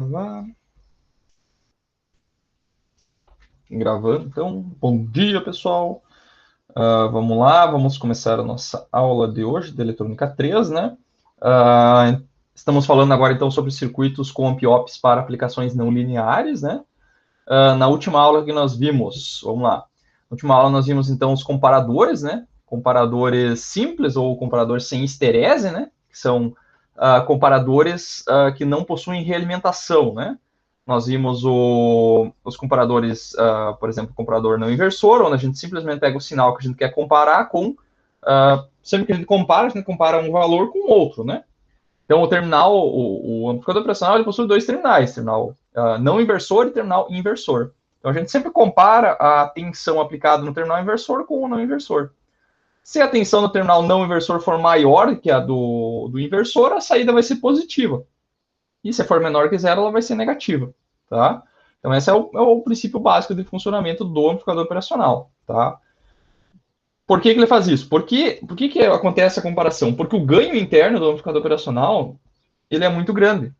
Gravar. Gravando, então, bom dia, pessoal. Vamos lá, vamos começar a nossa aula de hoje de eletrônica 3, né? Estamos falando agora, então, sobre circuitos com amp-ops para aplicações não lineares, né? Na última aula que nós vimos, vamos lá. Na última aula nós vimos, então, os comparadores, né? Comparadores simples ou comparadores sem esterese, né? Que são comparadores que não possuem realimentação, né? Nós vimos os comparadores, por exemplo, o comparador não inversor, onde a gente simplesmente pega o sinal que a gente quer comparar com, sempre que a gente compara um valor com outro, né? Então, o terminal, o amplificador operacional, ele possui dois terminais, terminal não inversor e terminal inversor. Então, a gente sempre compara a tensão aplicada no terminal inversor com o não inversor. Se a tensão no terminal não inversor for maior que a do inversor, a saída vai ser positiva. E se for menor que zero, ela vai ser negativa, tá? Então, esse é o princípio básico de funcionamento do amplificador operacional, tá? Por que ele faz isso? Por que acontece a comparação? Porque o ganho interno do amplificador operacional, ele é muito grande.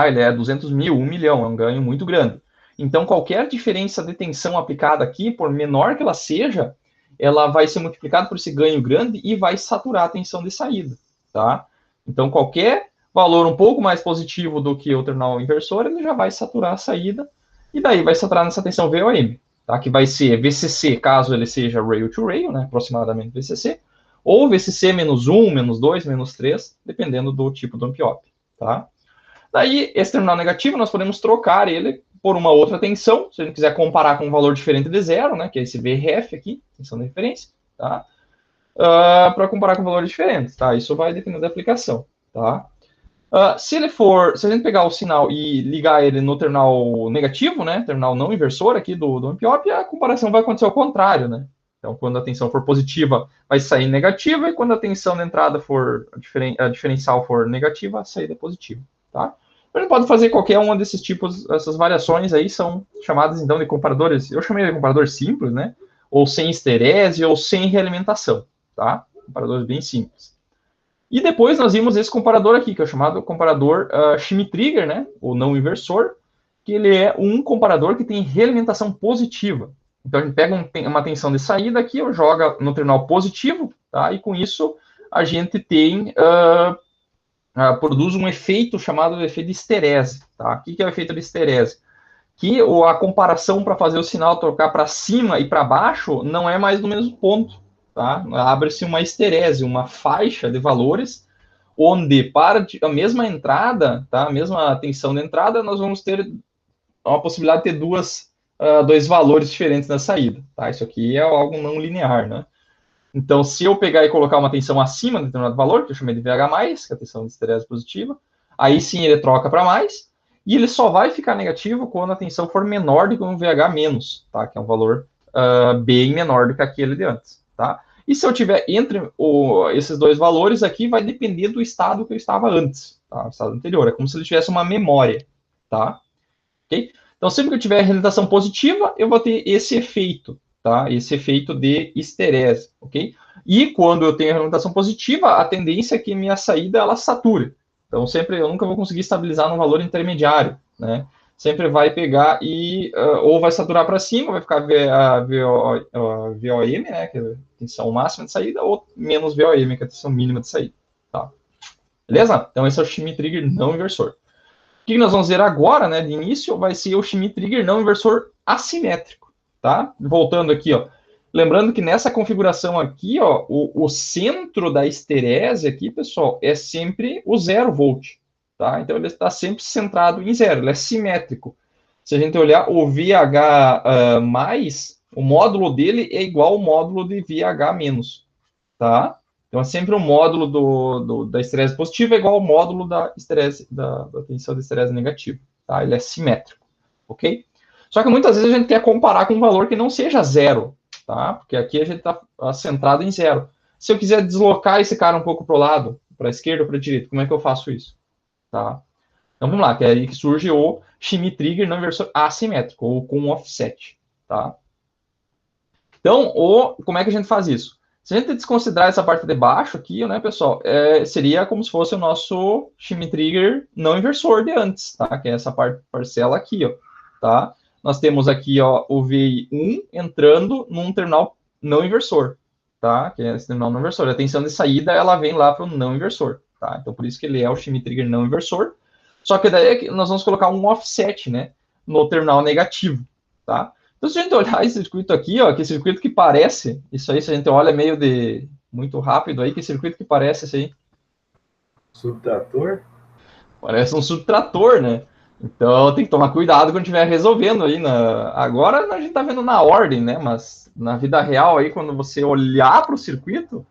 Ele é 200 mil, 1 milhão, é um ganho muito grande. Então, qualquer diferença de tensão aplicada aqui, por menor que ela seja, ela vai ser multiplicada por esse ganho grande e vai saturar a tensão de saída, tá? Então, qualquer valor um pouco mais positivo do que o terminal inversor, ele já vai saturar a saída, e daí vai saturar nessa tensão VOM, tá? Que vai ser VCC, caso ele seja rail to rail, né? Aproximadamente VCC, ou VCC menos 1, menos 2, menos 3, dependendo do tipo do amp-op, tá? Daí, esse terminal negativo, nós podemos trocar ele por uma outra tensão, se a gente quiser comparar com um valor diferente de zero, né, que é esse VRF aqui, tensão de referência, tá? Para comparar com valores diferentes, tá? Isso vai depender da aplicação, tá? Se a gente pegar o sinal e ligar ele no terminal negativo, né, terminal não inversor aqui do amp-op, a comparação vai acontecer ao contrário, né? Então, quando a tensão for positiva, vai sair negativa, e quando a tensão da entrada for a diferencial for negativa, a saída é positiva, tá? A gente pode fazer qualquer uma desses tipos, essas variações aí são chamadas então de comparadores, eu chamei de comparador simples, né? Ou sem esterese ou sem realimentação, tá? Comparadores bem simples. E depois nós vimos esse comparador aqui, que é o chamado comparador Schmitt-Trigger, né? Ou não inversor, que ele é um comparador que tem realimentação positiva. Então a gente pega uma tensão de saída aqui, joga no terminal positivo, tá? E com isso a gente tem produz um efeito chamado de efeito de esterese. Tá? O que é o efeito de esterese? Que a comparação para fazer o sinal trocar para cima e para baixo não é mais no mesmo ponto. Tá? Abre-se uma esterese, uma faixa de valores, onde para a mesma entrada, tá? A mesma tensão de entrada, nós vamos ter uma possibilidade de ter dois valores diferentes na saída. Tá? Isso aqui é algo não linear, né? Então, se eu pegar e colocar uma tensão acima de determinado valor, que eu chamei de VH+, que é a tensão de esterese positiva, aí sim ele troca para mais, e ele só vai ficar negativo quando a tensão for menor do que um VH-, tá? Que é um valor bem menor do que aquele de antes, tá? E se eu tiver entre esses dois valores aqui, vai depender do estado que eu estava antes, tá? O estado anterior. É como se ele tivesse uma memória, tá? Ok? Então, sempre que eu tiver realização positiva, eu vou ter esse efeito, tá? Esse efeito de esterese, ok? E quando eu tenho a realização positiva, a tendência é que minha saída ela sature. Então, sempre eu nunca vou conseguir estabilizar num valor intermediário, né? Sempre vai pegar e ou vai saturar para cima, vai ficar VOM, né? Que é a tensão máxima de saída, ou menos VOM, que é a tensão mínima de saída, tá? Beleza? Então, esse é o Schmitt-Trigger não inversor. O que nós vamos ver agora, né, de início, vai ser o Schmitt-Trigger não inversor assimétrico, tá? Voltando aqui, ó. Lembrando que nessa configuração aqui, ó, o centro da esterese aqui, pessoal, é sempre o 0 volt, tá? Então ele está sempre centrado em zero, ele é simétrico. Se a gente olhar o VH mais, o módulo dele é igual ao módulo de VH menos, tá? Então, é sempre o módulo da esterese positiva é igual ao módulo da esterese, da tensão de esterese negativa. Tá? Ele é simétrico, ok? Só que muitas vezes a gente quer comparar com um valor que não seja zero, tá? Porque aqui a gente está centrado em zero. Se eu quiser deslocar esse cara um pouco para o lado, para a esquerda ou para a direita, como é que eu faço isso? Tá? Então, vamos lá, que é aí que surge o Schmitt-Trigger não inversor assimétrico, ou com offset, tá? Então, como é que a gente faz isso? Se a gente desconsiderar essa parte de baixo aqui, né, pessoal, seria como se fosse o nosso shim trigger não inversor de antes, tá? Que é essa parcela aqui, ó, tá? Nós temos aqui, ó, o VI1 entrando num terminal não inversor, tá? Que é esse terminal não inversor. A tensão de saída, ela vem lá para o não inversor, tá? Então, por isso que ele é o shim trigger não inversor. Só que daí nós vamos colocar um offset, né, no terminal negativo, tá? Então, se a gente olhar esse circuito aqui, ó, que circuito que parece, isso aí, se a gente olha meio de muito rápido aí, que circuito que parece esse aí? Subtrator? Parece um subtrator, né? Então tem que tomar cuidado quando estiver resolvendo aí. Agora a gente está vendo na ordem, né? Mas na vida real aí, quando você olhar para o circuito,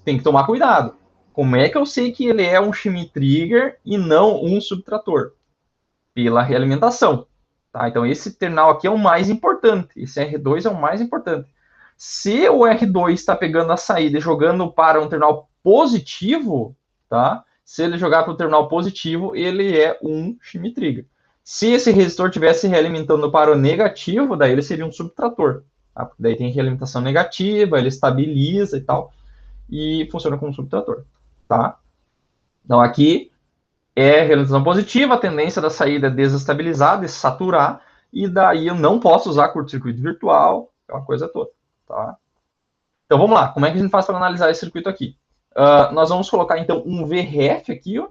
tem que tomar cuidado. Como é que eu sei que ele é um shim trigger e não um subtrator? Pela realimentação. Tá? Então esse terminal aqui é o mais importante. Esse R2 é o mais importante. Se o R2 está pegando a saída e jogando para um terminal positivo, tá? Se ele jogar para o terminal positivo, ele é um shim trigger. Se esse resistor estivesse realimentando para o negativo, daí ele seria um subtrator. Tá? Daí tem realimentação negativa, ele estabiliza e tal, e funciona como subtrator. Tá? Então aqui é realização positiva, a tendência da saída é desestabilizar, desaturar, e daí eu não posso usar curto-circuito virtual, aquela coisa toda. Tá? Então vamos lá, como é que a gente faz para analisar esse circuito aqui? Nós vamos colocar então um VRF aqui, ó,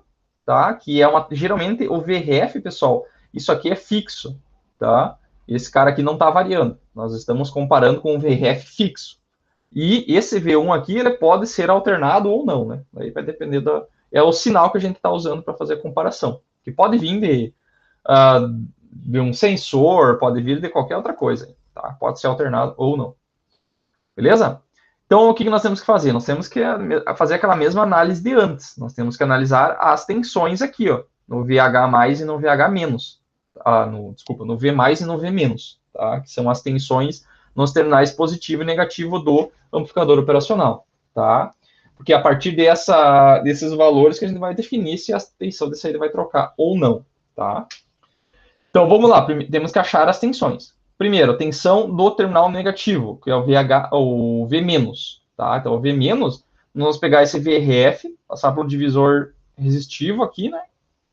tá? Que é geralmente o VRF, pessoal, isso aqui é fixo, tá? Esse cara aqui não está variando. Nós estamos comparando com um VRF fixo. E esse V1 aqui, ele pode ser alternado ou não, né? Aí vai depender é o sinal que a gente está usando para fazer a comparação. Que pode vir de um sensor, pode vir de qualquer outra coisa, tá? Pode ser alternado ou não. Beleza? Então, o que nós temos que fazer? Nós temos que fazer aquela mesma análise de antes. Nós temos que analisar as tensões aqui, ó, no VH mais e no VH menos. Desculpa, no V mais e no V menos, tá? Que são as tensões nos terminais positivo e negativo do amplificador operacional, tá? Porque a partir desses valores que a gente vai definir se a tensão de saída vai trocar ou não, tá? Então, vamos lá. Temos que achar as tensões. Primeiro, a tensão do terminal negativo, que é o VH, o V-, tá? Então, o V-, nós vamos pegar esse VRF, passar para o divisor resistivo aqui, né?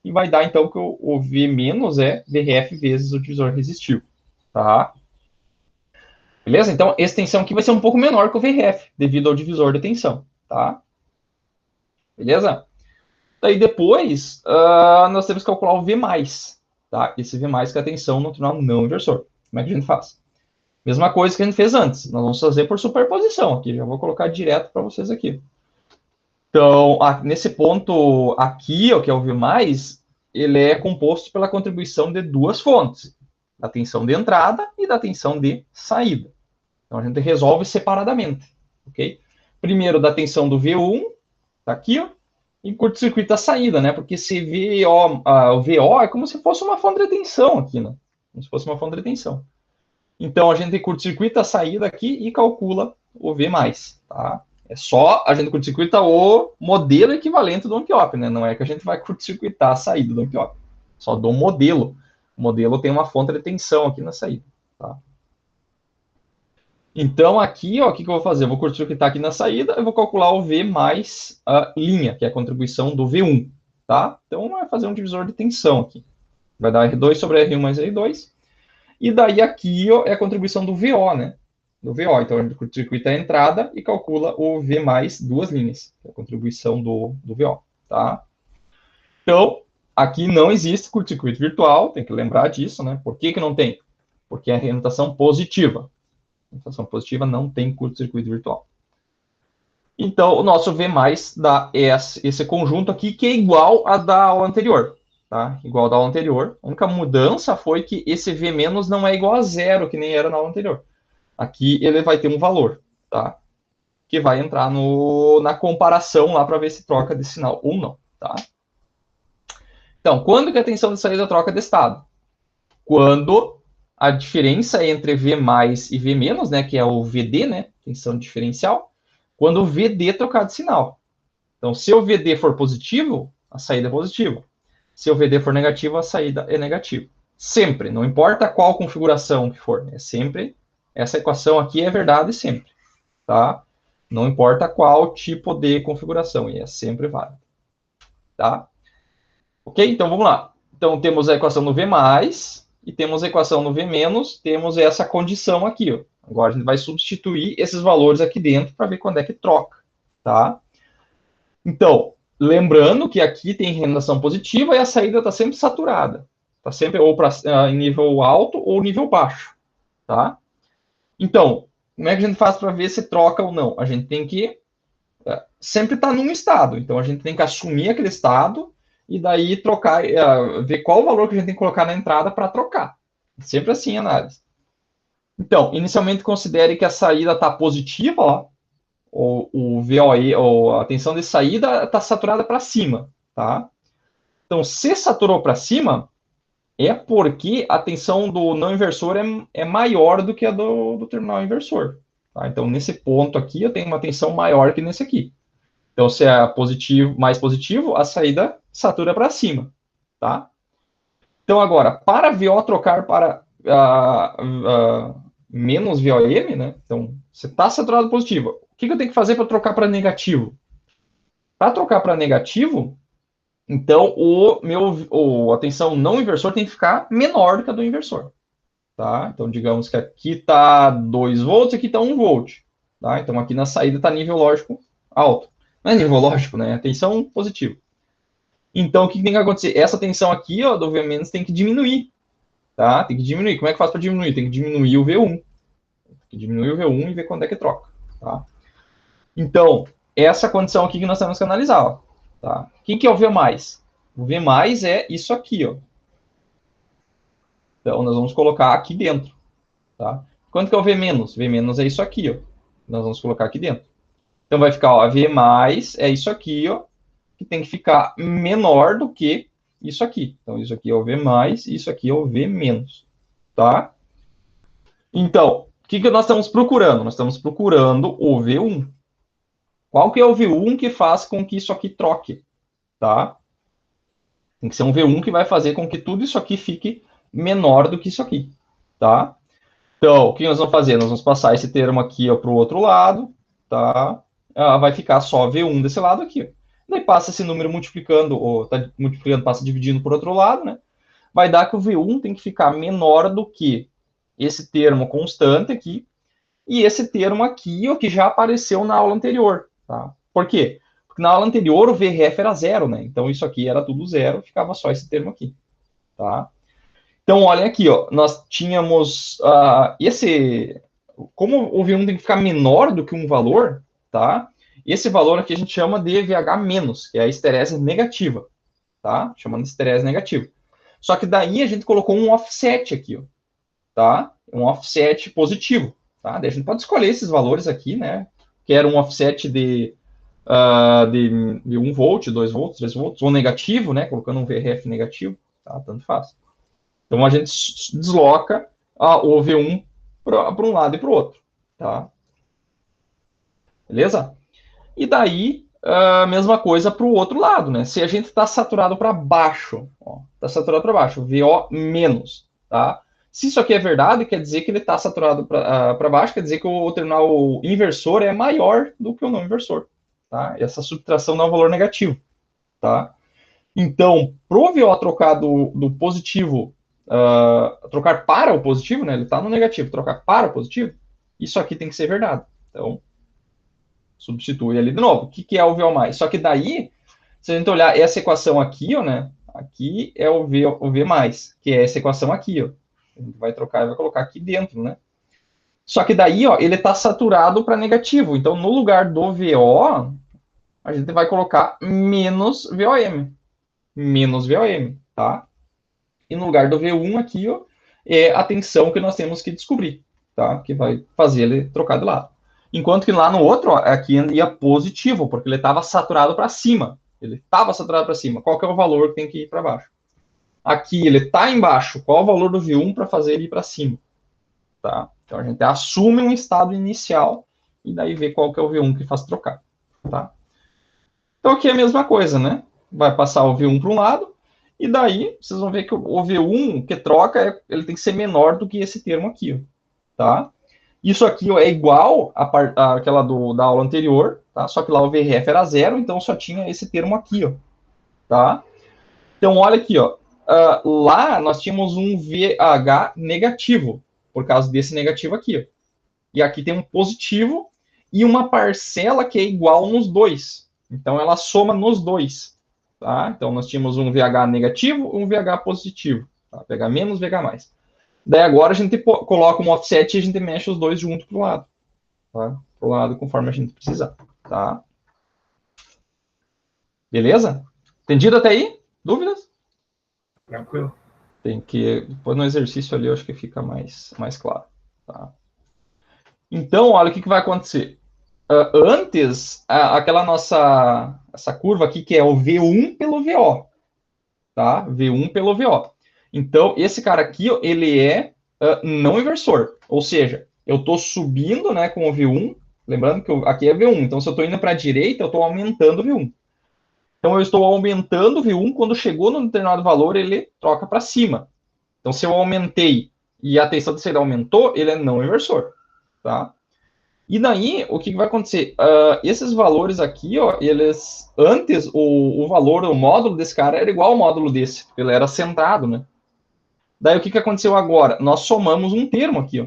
E vai dar, então, que o V- é VRF vezes o divisor resistivo, tá? Beleza? Então, essa tensão aqui vai ser um pouco menor que o VRF, devido ao divisor de tensão, tá? Beleza? Daí, depois, nós temos que calcular o V+, tá? Esse V+, que é a tensão no terminal não inversor. Como é que a gente faz? Mesma coisa que a gente fez antes. Nós vamos fazer por superposição aqui. Já vou colocar direto para vocês aqui. Então, nesse ponto aqui, ó, que é o V+, ele é composto pela contribuição de duas fontes. Da tensão de entrada e da tensão de saída. Então, a gente resolve separadamente. Ok? Primeiro, da tensão do V1, tá aqui, ó, e curto-circuito a saída, né? Porque se o VO é como se fosse uma fonte de tensão aqui, né? Como se fosse uma fonte de tensão. Então, a gente curto-circuita a saída aqui e calcula o V+, tá? É só a gente curto-circuita o modelo equivalente do Ampiop, né? Não é que a gente vai curto-circuitar a saída do Ampiop. Só do modelo. O modelo tem uma fonte de tensão aqui na saída, tá? Então, aqui, ó, o que eu vou fazer? Eu vou curto-circuitar aqui na saída, eu vou calcular o V mais a linha, que é a contribuição do V1, tá? Então, vai fazer um divisor de tensão aqui. Vai dar R2 sobre R1 mais R2. E daí aqui, ó, é a contribuição do VO, né? Do VO. Então, a gente curto-circuita a entrada e calcula o V mais duas linhas, que é a contribuição do VO, tá? Então, aqui não existe curto-circuito virtual, tem que lembrar disso, né? Por que que não tem? Porque é a orientação positiva. Orientação positiva não tem curto-circuito virtual. Então, o nosso V+, dá esse conjunto aqui, que é igual a da aula anterior. Tá? Igual da aula anterior. A única mudança foi que esse V- não é igual a zero, que nem era na aula anterior. Aqui ele vai ter um valor, tá? Que vai entrar na comparação lá para ver se troca de sinal ou não, tá? Então, quando que a tensão de saída troca de estado? Quando a diferença entre V+ e V-, né, que é o VD, né, tensão diferencial, quando o VD trocar de sinal. Então, se o VD for positivo, a saída é positiva. Se o VD for negativo, a saída é negativa. Sempre, não importa qual configuração que for, é sempre, essa equação aqui é verdade sempre, tá? Não importa qual tipo de configuração, e é sempre válido. Tá? Ok? Então, vamos lá. Então, temos a equação no V+, e temos a equação no V-, temos essa condição aqui. Ó. Agora, a gente vai substituir esses valores aqui dentro para ver quando é que troca. Tá? Então, lembrando que aqui tem redação positiva e a saída está sempre saturada. Está sempre ou em nível alto ou nível baixo. Tá? Então, como é que a gente faz para ver se troca ou não? A gente tem que sempre estar num estado. Então, a gente tem que assumir aquele estado e daí trocar, ver qual o valor que a gente tem que colocar na entrada para trocar. Sempre assim a análise. Então, inicialmente considere que a saída está positiva, ó, o VOE, ou a tensão de saída está saturada para cima, tá? Então, se saturou para cima, é porque a tensão do não inversor é maior do que a do terminal inversor. Tá? Então, nesse ponto aqui, eu tenho uma tensão maior que nesse aqui. Então, se é positivo, mais positivo, a saída satura para cima, tá? Então, agora, para VO trocar para menos VOM, né? Então, você está saturado positivo. O que eu tenho que fazer para trocar para negativo? Para trocar para negativo, então, a tensão não inversor tem que ficar menor do que a do inversor, tá? Então, digamos que aqui está 2 volts, aqui está 1 volt, tá? Então, aqui na saída está nível lógico alto. Não é nível lógico, né? É tensão positiva. Então, o que tem que acontecer? Essa tensão aqui, ó, do V- tem que diminuir, tá? Tem que diminuir. Como é que faz para diminuir? Tem que diminuir o V1. Tem que diminuir o V1 e ver quando é que troca, tá? Então, essa condição aqui que nós temos que analisar, ó, tá? O que é o V+. O V+ é isso aqui, ó. Então, nós vamos colocar aqui dentro, tá? Quanto que é o V-? V- é isso aqui, ó. Nós vamos colocar aqui dentro. Então, vai ficar, ó, V+, é isso aqui, ó, que tem que ficar menor do que isso aqui. Então, isso aqui é o V+, isso aqui é o V-, tá? Então, o que nós estamos procurando? Nós estamos procurando o V1. Qual que é o V1 que faz com que isso aqui troque, tá? Tem que ser um V1 que vai fazer com que tudo isso aqui fique menor do que isso aqui, tá? Então, o que nós vamos fazer? Nós vamos passar esse termo aqui para o outro lado, tá? Vai ficar só V1 desse lado aqui. Ó. Daí passa esse número multiplicando, ou tá multiplicando, passa dividindo por outro lado, né? Vai dar que o V1 tem que ficar menor do que esse termo constante aqui e esse termo aqui, o que já apareceu na aula anterior, tá? Por quê? Porque na aula anterior o VRF era zero, né? Então isso aqui era tudo zero, ficava só esse termo aqui, tá? Então, olhem aqui, ó, nós tínhamos como o V1 tem que ficar menor do que um valor, tá? Esse valor aqui a gente chama de VH-, que é a esterese negativa, tá? Chamando de esterese negativa. Só que daí a gente colocou um offset aqui, ó, tá? Um offset positivo, tá? Daí a gente pode escolher esses valores aqui, né? Que era um offset de 1 volt, 2 volts, 3 volts, ou negativo, né? Colocando um VRF negativo, tá? Tanto faz. Então a gente desloca o V1 para um lado e para o outro, tá? Beleza? E daí, a mesma coisa para o outro lado, né? Se a gente está saturado para baixo, está saturado para baixo, VO menos, tá? Se isso aqui é verdade, quer dizer que ele está saturado para baixo, quer dizer que o terminal inversor é maior do que o não inversor, tá? Essa subtração dá um valor negativo, tá? Então, para o VO trocar do positivo, trocar para o positivo, né? Ele está no negativo, trocar para o positivo, isso aqui tem que ser verdade. Então, substitui ali de novo. O que é o VO+? Só que daí, se a gente olhar essa equação aqui, ó, né? Aqui é o V+, que é essa equação aqui, ó. A gente vai trocar e vai colocar aqui dentro, né? Só que daí, ó, ele está saturado para negativo. Então, no lugar do VO, a gente vai colocar menos VOM. Menos VOM, tá? E no lugar do V1 aqui, ó, é a tensão que nós temos que descobrir, tá? Que vai fazer ele trocar de lado. Enquanto que lá no outro, ó, aqui ia positivo, porque ele estava saturado para cima. Ele estava saturado para cima. Qual que é o valor que tem que ir para baixo? Aqui ele está embaixo. Qual o valor do V1 para fazer ele ir para cima? Tá? Então a gente assume um estado inicial e daí vê qual que é o V1 que faz trocar. Tá? Então aqui é a mesma coisa, né? Vai passar o V1 para um lado e daí vocês vão ver que o V1 que troca, ele tem que ser menor do que esse termo aqui. Tá? Isso aqui ó, é igual àquela da aula anterior, tá? Só que lá o VRF era 0, então só tinha esse termo aqui, ó, tá? Então, olha aqui, ó. Lá nós tínhamos um VH negativo, por causa desse negativo aqui, ó. E aqui tem um positivo e uma parcela que é igual nos dois. Então, ela soma nos dois, tá? Então, nós tínhamos um VH negativo e um VH positivo, tá? VH menos, VH mais. Daí agora a gente coloca um offset e a gente mexe os dois junto pro lado, tá? Pro lado conforme a gente precisar, tá? Beleza? Entendido até aí? Dúvidas? Tranquilo. Tem que, depois no exercício ali, eu acho que fica mais claro, tá? Então, olha o que vai acontecer. Antes, aquela essa curva aqui, que é o V1 pelo VO, tá? V1 pelo VO. Então, esse cara aqui, ele é não inversor, ou seja, eu estou subindo, né, com o V1, lembrando que aqui é V1, então se eu estou indo para a direita, eu estou aumentando o V1. Então, eu estou aumentando o V1, quando chegou num determinado valor, ele troca para cima. Então, se eu aumentei e a tensão de saída aumentou, ele é não inversor, tá? E daí, o que vai acontecer? Esses valores aqui, ó, eles, antes, o valor, o módulo desse cara era igual ao módulo desse, ele era centrado, né? Daí, o que aconteceu agora? Nós somamos um termo aqui, ó,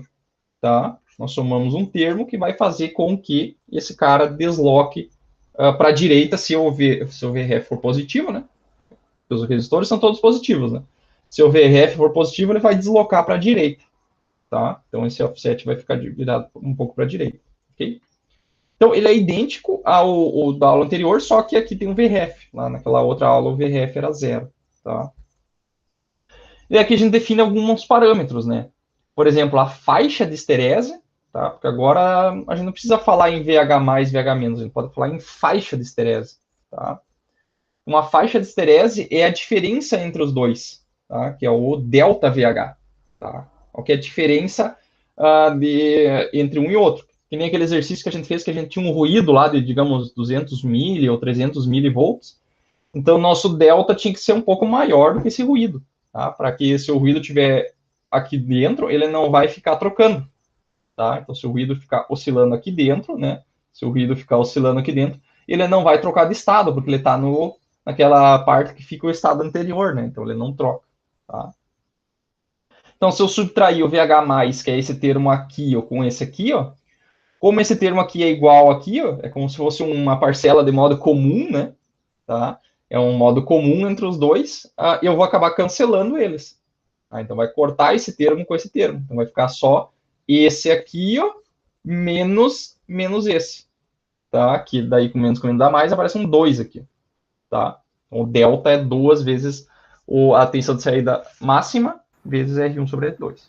tá? Nós somamos um termo que vai fazer com que esse cara desloque para a direita se o VRF for positivo, né? Os resistores são todos positivos, né? Se o VRF for positivo, ele vai deslocar para a direita, tá? Então, esse offset vai ficar virado um pouco para a direita, ok? Então, ele é idêntico ao da aula anterior, só que aqui tem um VRF. Lá naquela outra aula, o VRF era 0, tá? E aqui a gente define alguns parâmetros, né? Por exemplo, a faixa de esterese, tá? Porque agora a gente não precisa falar em VH+, VH-, a gente pode falar em faixa de esterese, tá? Uma faixa de esterese é a diferença entre os dois, tá? Que é o delta VH, tá? O que é a diferença entre um e outro. Que nem aquele exercício que a gente fez, que a gente tinha um ruído lá de, digamos, 200 mili ou 300 milivolts. Então, nosso delta tinha que ser um pouco maior do que esse ruído, tá? Para que se o ruído estiver aqui dentro, ele não vai ficar trocando, tá? Então, se o ruído ficar oscilando aqui dentro, né? Se o ruído ficar oscilando aqui dentro, ele não vai trocar de estado, porque ele está naquela parte que fica o estado anterior, né? Então, ele não troca, tá? Então, se eu subtrair o VH+, que é esse termo aqui, ou com esse aqui, ó, como esse termo aqui é igual aqui, ó, é como se fosse uma parcela de modo comum, né? Tá? É um modo comum entre os dois, eu vou acabar cancelando eles. Tá? Então, vai cortar esse termo com esse termo. Então, vai ficar só esse aqui, ó, menos esse. Tá? Que daí, com menos dá mais, aparece um 2 aqui. Tá? Então, o delta é 2 vezes a tensão de saída máxima, vezes R1 sobre R2.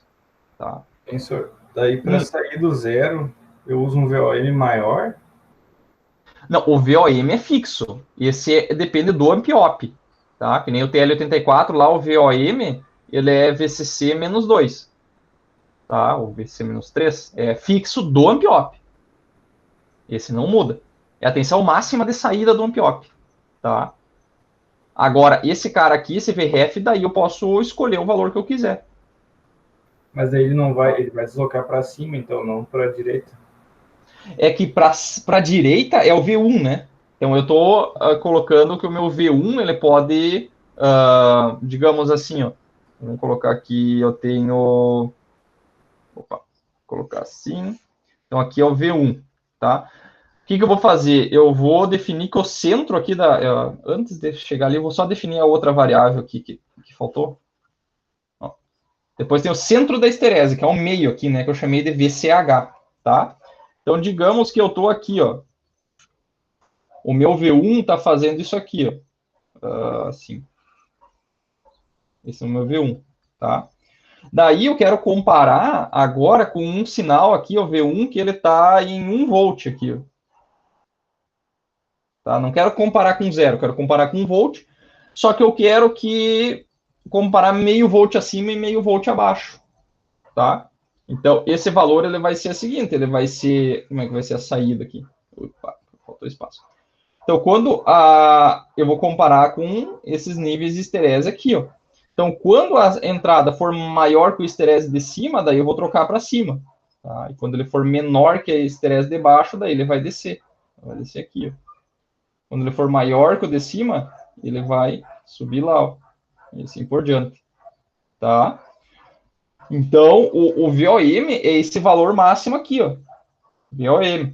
Tá? Professor, daí para sair do zero, eu uso um VOM maior? Não, o VOM é fixo. Esse depende do ampiop. Tá? Que nem o TL84, lá o VOM, ele é VCC menos 2. Tá? Ou VCC menos 3. É fixo do ampiop. Esse não muda. É a tensão máxima de saída do ampiop. Tá? Agora, esse cara aqui, esse VRF, daí eu posso escolher o valor que eu quiser. Mas daí ele vai deslocar para cima, então, não para a direita. É que para a direita é o V1, né? Então eu estou colocando que o meu V1 ele pode, digamos assim, ó, vamos colocar aqui, eu tenho, opa, vou colocar assim. Então aqui é o V1, tá? O que eu vou fazer? Eu vou definir que o centro aqui antes de chegar ali, eu vou só definir a outra variável aqui que faltou. Ó. Depois tem o centro da esterese, que é o meio aqui, né? Que eu chamei de VCH, tá? Então digamos que eu estou aqui, ó. O meu V1 está fazendo isso aqui, ó. Assim. Esse é o meu V1, tá? Daí eu quero comparar agora com um sinal aqui, o V1, que ele está em 1 volt aqui, ó. Tá? Não quero comparar com 0, quero comparar com 1 volt, só que eu quero que comparar meio volt acima e meio volt abaixo, tá? Então, esse valor ele vai ser o seguinte, ele vai ser, como é que vai ser a saída aqui? Opa, faltou espaço. Então, quando eu vou comparar com esses níveis de esterese aqui, ó. Então, quando a entrada for maior que o esterese de cima, daí eu vou trocar para cima. Tá? E quando ele for menor que a esterese de baixo, daí ele vai descer. Vai descer aqui, ó. Quando ele for maior que o de cima, ele vai subir lá, ó. E assim por diante. Tá? Então, o VOM é esse valor máximo aqui, ó. VOM.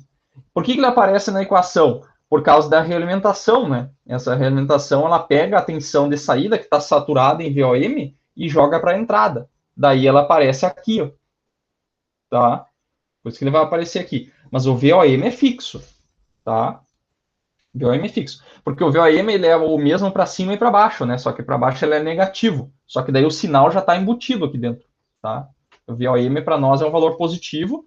Por que ele aparece na equação? Por causa da realimentação, né? Essa realimentação, ela pega a tensão de saída, que está saturada em VOM, e joga para a entrada. Daí ela aparece aqui, ó. Tá? Por isso que ele vai aparecer aqui. Mas o VOM é fixo, tá? O VOM é fixo. Porque o VOM, ele é o mesmo para cima e para baixo, né? Só que para baixo ele é negativo. Só que daí o sinal já está embutido aqui dentro, tá? O VOM para nós é um valor positivo,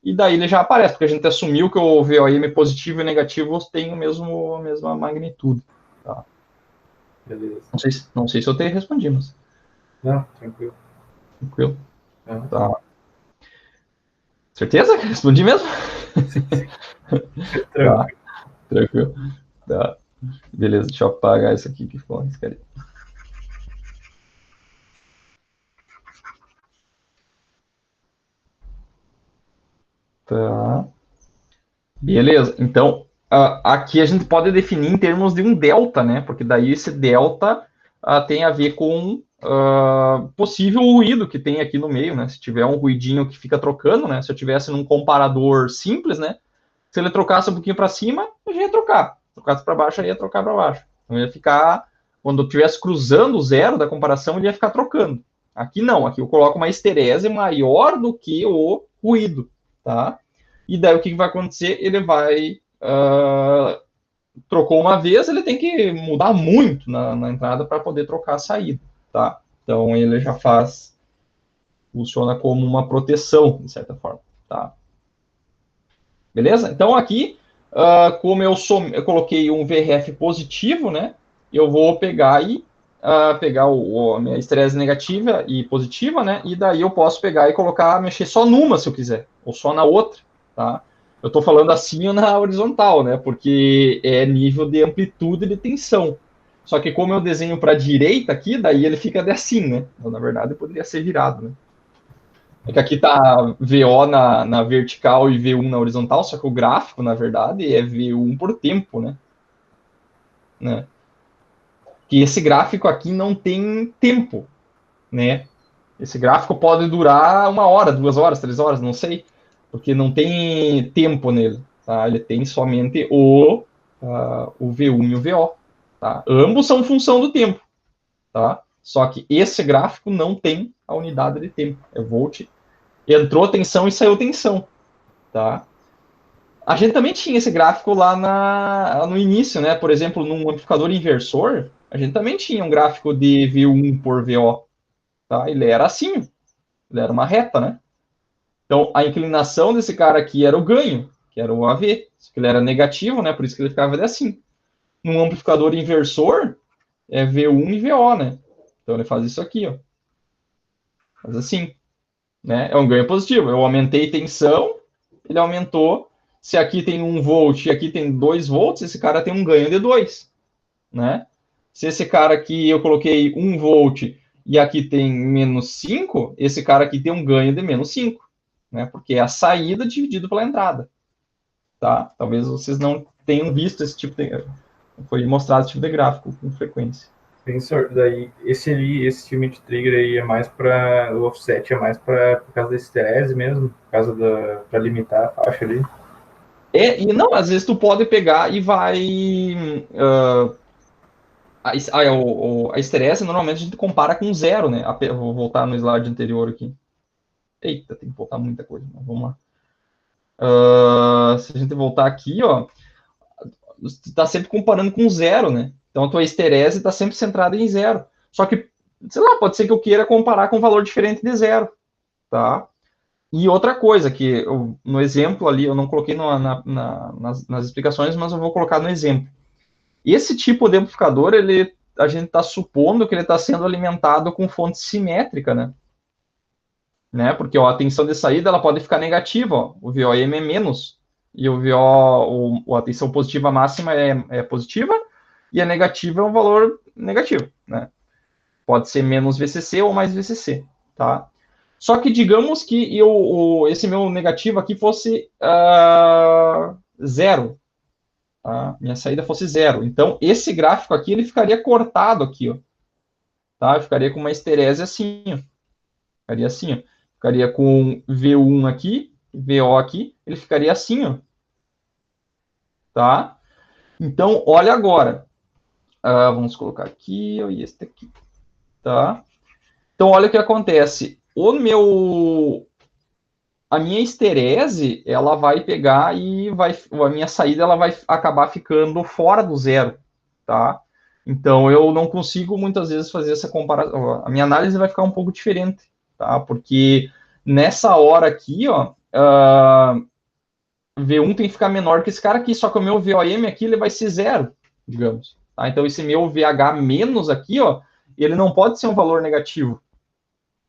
e daí ele já aparece, porque a gente assumiu que o VOM positivo e negativo têm a mesma magnitude. Tá? Beleza. Não sei se eu te respondi, mas... Não, tranquilo. Tranquilo. Uhum. Tá. Certeza que respondi mesmo? Tranquilo. Tá. Tranquilo. Tá. Beleza, deixa eu apagar isso aqui que ficou arriscado. Tá. Beleza, então aqui a gente pode definir em termos de um delta, né? Porque daí esse delta tem a ver com possível ruído que tem aqui no meio, né? Se tiver um ruidinho que fica trocando, né? Se eu tivesse num comparador simples, né? Se ele trocasse um pouquinho para cima, eu já ia trocar. Trocasse para baixo, eu ia trocar para baixo. Então ia ficar, quando eu estivesse cruzando o zero da comparação, ele ia ficar trocando. Aqui não, aqui eu coloco uma esterese maior do que o ruído, tá? E daí o que vai acontecer? Ele vai. Trocou uma vez, ele tem que mudar muito na entrada para poder trocar a saída. Tá? Então ele já funciona como uma proteção, de certa forma. Tá? Beleza? Então aqui, como eu coloquei um VRF positivo, né? Eu vou pegar e pegar a minha estresse negativa e positiva, né? E daí eu posso pegar e colocar, mexer só numa se eu quiser, ou só na outra, tá? Eu estou falando assim na horizontal, né? Porque é nível de amplitude de tensão. Só que como eu desenho para a direita aqui, daí ele fica assim, né? Então, na verdade, poderia ser virado, né? É que aqui tá VO na vertical e V1 na horizontal, só que o gráfico, na verdade, é V1 por tempo, né? Que esse gráfico aqui não tem tempo, né? Esse gráfico pode durar 1 hora, 2 horas, 3 horas, não sei, porque não tem tempo nele, tá? Ele tem somente o V1 e o VO, tá? Ambos são função do tempo, tá? Só que esse gráfico não tem a unidade de tempo, é volt. Entrou tensão e saiu tensão, tá? A gente também tinha esse gráfico lá no início, né? Por exemplo, num amplificador inversor, a gente também tinha um gráfico de V1 por VO, tá? Ele era assim, ele era uma reta, né? Então, a inclinação desse cara aqui era o ganho, que era o AV. Ele era negativo, né? Por isso que ele ficava assim. Num amplificador inversor, é V1 e VO, né? Então, ele faz isso aqui, ó. Faz assim, né? É um ganho positivo. Eu aumentei tensão, ele aumentou. Se aqui tem 1 volt e aqui tem 2 volts, esse cara tem um ganho de 2, né? Se esse cara aqui eu coloquei 1 volt e aqui tem -5, esse cara aqui tem um ganho de -5, né? Porque é a saída dividido pela entrada, tá? Talvez vocês não tenham visto esse tipo de... Foi mostrado esse tipo de gráfico com frequência. Sensor, daí esse time de trigger aí é mais para o offset, é mais para por causa da esterese mesmo, por causa para limitar a faixa ali. E não, às vezes tu pode pegar e vai a esterese normalmente a gente compara com zero, né? Vou voltar no slide anterior aqui. Eita, tem que voltar muita coisa. Vamos lá. Se a gente voltar aqui, ó, está sempre comparando com zero, né? Então a tua esterese está sempre centrada em zero. Só que, sei lá, pode ser que eu queira comparar com um valor diferente de zero, tá? E outra coisa, que no exemplo ali, eu não coloquei nas explicações, mas eu vou colocar no exemplo. Esse tipo de amplificador, a gente está supondo que ele está sendo alimentado com fonte simétrica, né? Porque ó, a tensão de saída ela pode ficar negativa, ó. O VOM é menos, e o VO, a tensão positiva máxima é positiva, e a negativa é um valor negativo, né? Pode ser menos VCC ou mais VCC, tá? Só que digamos que esse meu negativo aqui fosse zero. Tá? Minha saída fosse zero. Então, esse gráfico aqui, ele ficaria cortado aqui, ó. Tá? Eu ficaria com uma esterese assim, ó. Ficaria assim, ó. Ficaria com V1 aqui, VO aqui, ele ficaria assim, ó. Tá? Então, olha agora. Vamos colocar aqui, ó, e este aqui. Tá? Então, olha o que acontece. A minha esterese, ela vai pegar e a minha saída, ela vai acabar ficando fora do zero, tá? Então, eu não consigo, muitas vezes, fazer essa comparação. A minha análise vai ficar um pouco diferente, tá? Porque nessa hora aqui, ó, V1 tem que ficar menor que esse cara aqui, só que o meu VOM aqui, ele vai ser zero, digamos. Tá? Então, esse meu VH menos aqui, ó, ele não pode ser um valor negativo,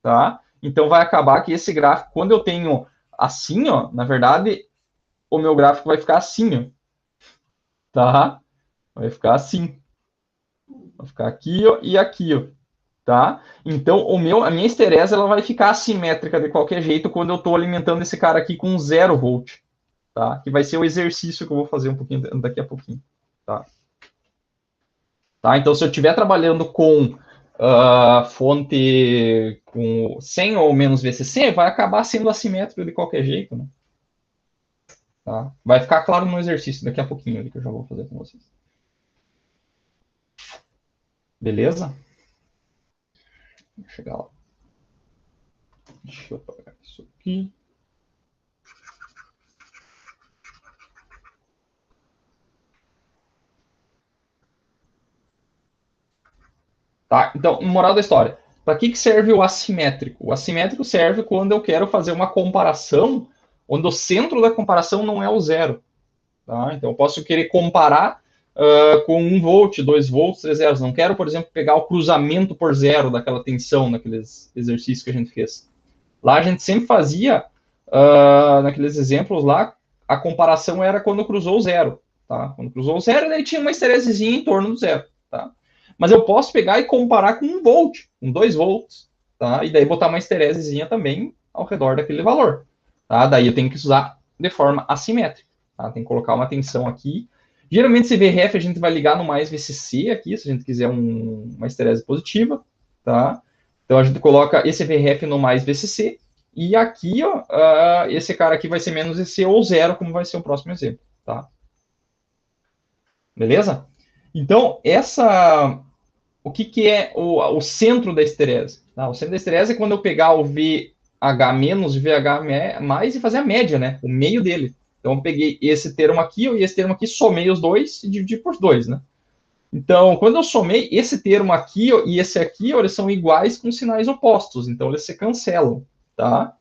tá? Então, vai acabar que esse gráfico, quando eu tenho assim, ó, na verdade, o meu gráfico vai ficar assim, ó, tá? Vai ficar assim. Vai ficar aqui, ó, e aqui, ó, tá? Então, a minha esterese, ela vai ficar assimétrica de qualquer jeito quando eu estou alimentando esse cara aqui com 0 volt, tá? Que vai ser o exercício que eu vou fazer um pouquinho daqui a pouquinho, tá? Tá? Então, se eu estiver trabalhando com fonte com 100 ou menos VCC, vai acabar sendo assimétrico de qualquer jeito, né? Tá? Vai ficar claro no exercício daqui a pouquinho que eu já vou fazer com vocês. Beleza? Vou chegar lá. Deixa eu apagar isso aqui. Tá? Então, moral da história. Para que serve o assimétrico? O assimétrico serve quando eu quero fazer uma comparação onde o centro da comparação não é o zero. Tá? Então, eu posso querer comparar com 1 volt, 2 volts, 3 zeros. Não quero, por exemplo, pegar o cruzamento por zero daquela tensão naqueles exercícios que a gente fez. Lá a gente sempre fazia, naqueles exemplos lá, a comparação era quando cruzou o zero. Tá? Quando cruzou o zero, daí tinha uma esteresezinha em torno do zero. Tá? Mas eu posso pegar e comparar com 1 volt, com 2 volts. Tá? E daí botar uma esteresezinha também ao redor daquele valor. Tá? Daí eu tenho que usar de forma assimétrica. Tá? Tem que colocar uma tensão aqui. Geralmente esse VRF a gente vai ligar no mais VCC aqui, se a gente quiser uma esterese positiva. Tá? Então a gente coloca esse VRF no mais VCC. E aqui, ó, esse cara aqui vai ser menos VC ou zero, como vai ser o próximo exemplo. Tá? Beleza? Então, o que é o centro da esterese? Tá? O centro da esterese é quando eu pegar o VH menos e VH mais e fazer a média, né? O meio dele. Então, eu peguei esse termo aqui e esse termo aqui, somei os dois e dividi por 2, né? Então, quando eu somei esse termo aqui e esse aqui, eles são iguais com sinais opostos. Então, eles se cancelam, tá?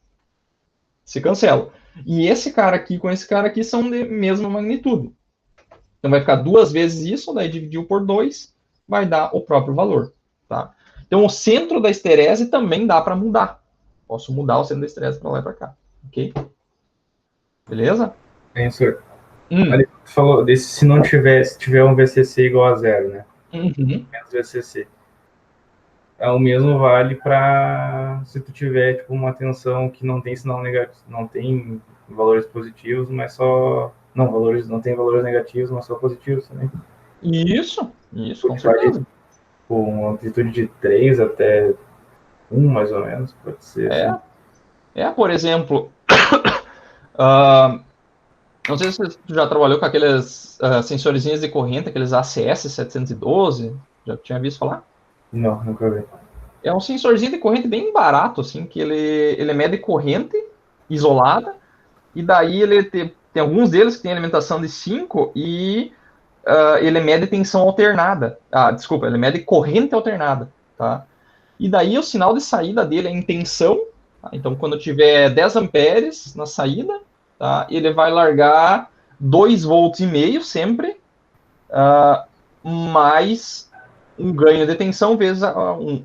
Se cancelam. E esse cara aqui com esse cara aqui são de mesma magnitude. Então, vai ficar 2 vezes isso, daí dividiu por 2, vai dar o próprio valor, tá? Então, o centro da esterese também dá para mudar. Posso mudar o centro da esterese para lá e para cá, ok? Beleza? Senhor. Ali, você falou desse, se não tiver, se tiver um VCC igual a zero, né? Menos VCC. O mesmo vale para se tu tiver tipo uma tensão que não tem sinal negativo, não tem valores positivos, mas só não tem valores negativos, mas só positivos também. Isso, com certeza. Com amplitude de 3 até 1, mais ou menos, pode ser. Assim. Por exemplo, não sei se você já trabalhou com aqueles sensorizinhos de corrente, aqueles ACS 712, já tinha visto falar? Não, nunca vi. É um sensorzinho de corrente bem barato, assim, que ele mede corrente isolada, e daí ele tem alguns deles que tem alimentação de 5 e ele mede tensão alternada. Desculpa, ele mede corrente alternada, tá? E daí o sinal de saída dele é em tensão, tá? Então quando tiver 10 amperes na saída, tá? Ele vai largar 2 volts e meio sempre, mais um ganho de tensão vezes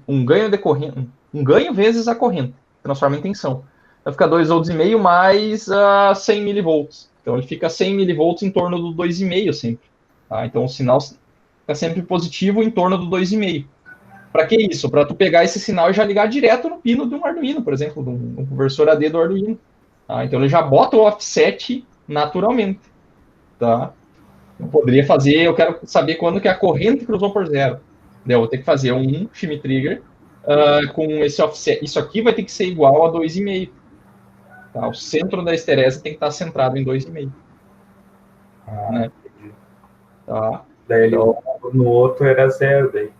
um ganho de corrente, um ganho vezes a corrente, transforma em tensão. Vai ficar 2 volts e meio mais 100 milivolts. Então ele fica 100 milivolts em torno do 2,5 sempre. Tá? Então o sinal fica sempre positivo em torno do 2,5. Para que isso? Para tu pegar esse sinal e já ligar direto no pino de um Arduino, por exemplo, de um conversor AD do Arduino. Tá? Então ele já bota o offset naturalmente. Tá? Eu poderia fazer, eu quero saber quando que a corrente cruzou por zero. Eu vou ter que fazer um shimmy trigger com esse offset. Isso aqui vai ter que ser igual a 2,5. Tá? O centro da esterese tem que estar centrado em 2,5. Né? Entendi. Tá? Daí Então, no outro era 0, daí.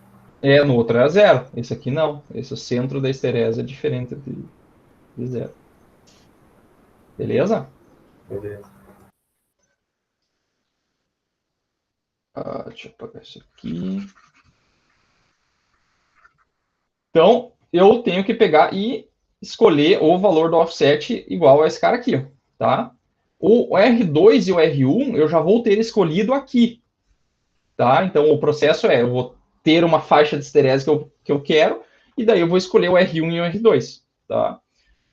no outro era zero. Esse aqui não. Esse o centro da esterese é diferente de zero. Beleza? Beleza. Deixa eu apagar isso aqui. Então, eu tenho que pegar e escolher o valor do offset igual a esse cara aqui, ó, tá? O R2 e o R1 eu já vou ter escolhido aqui, tá? Então, o processo eu vou ter uma faixa de esterese que eu quero, e daí eu vou escolher o R1 e o R2, tá?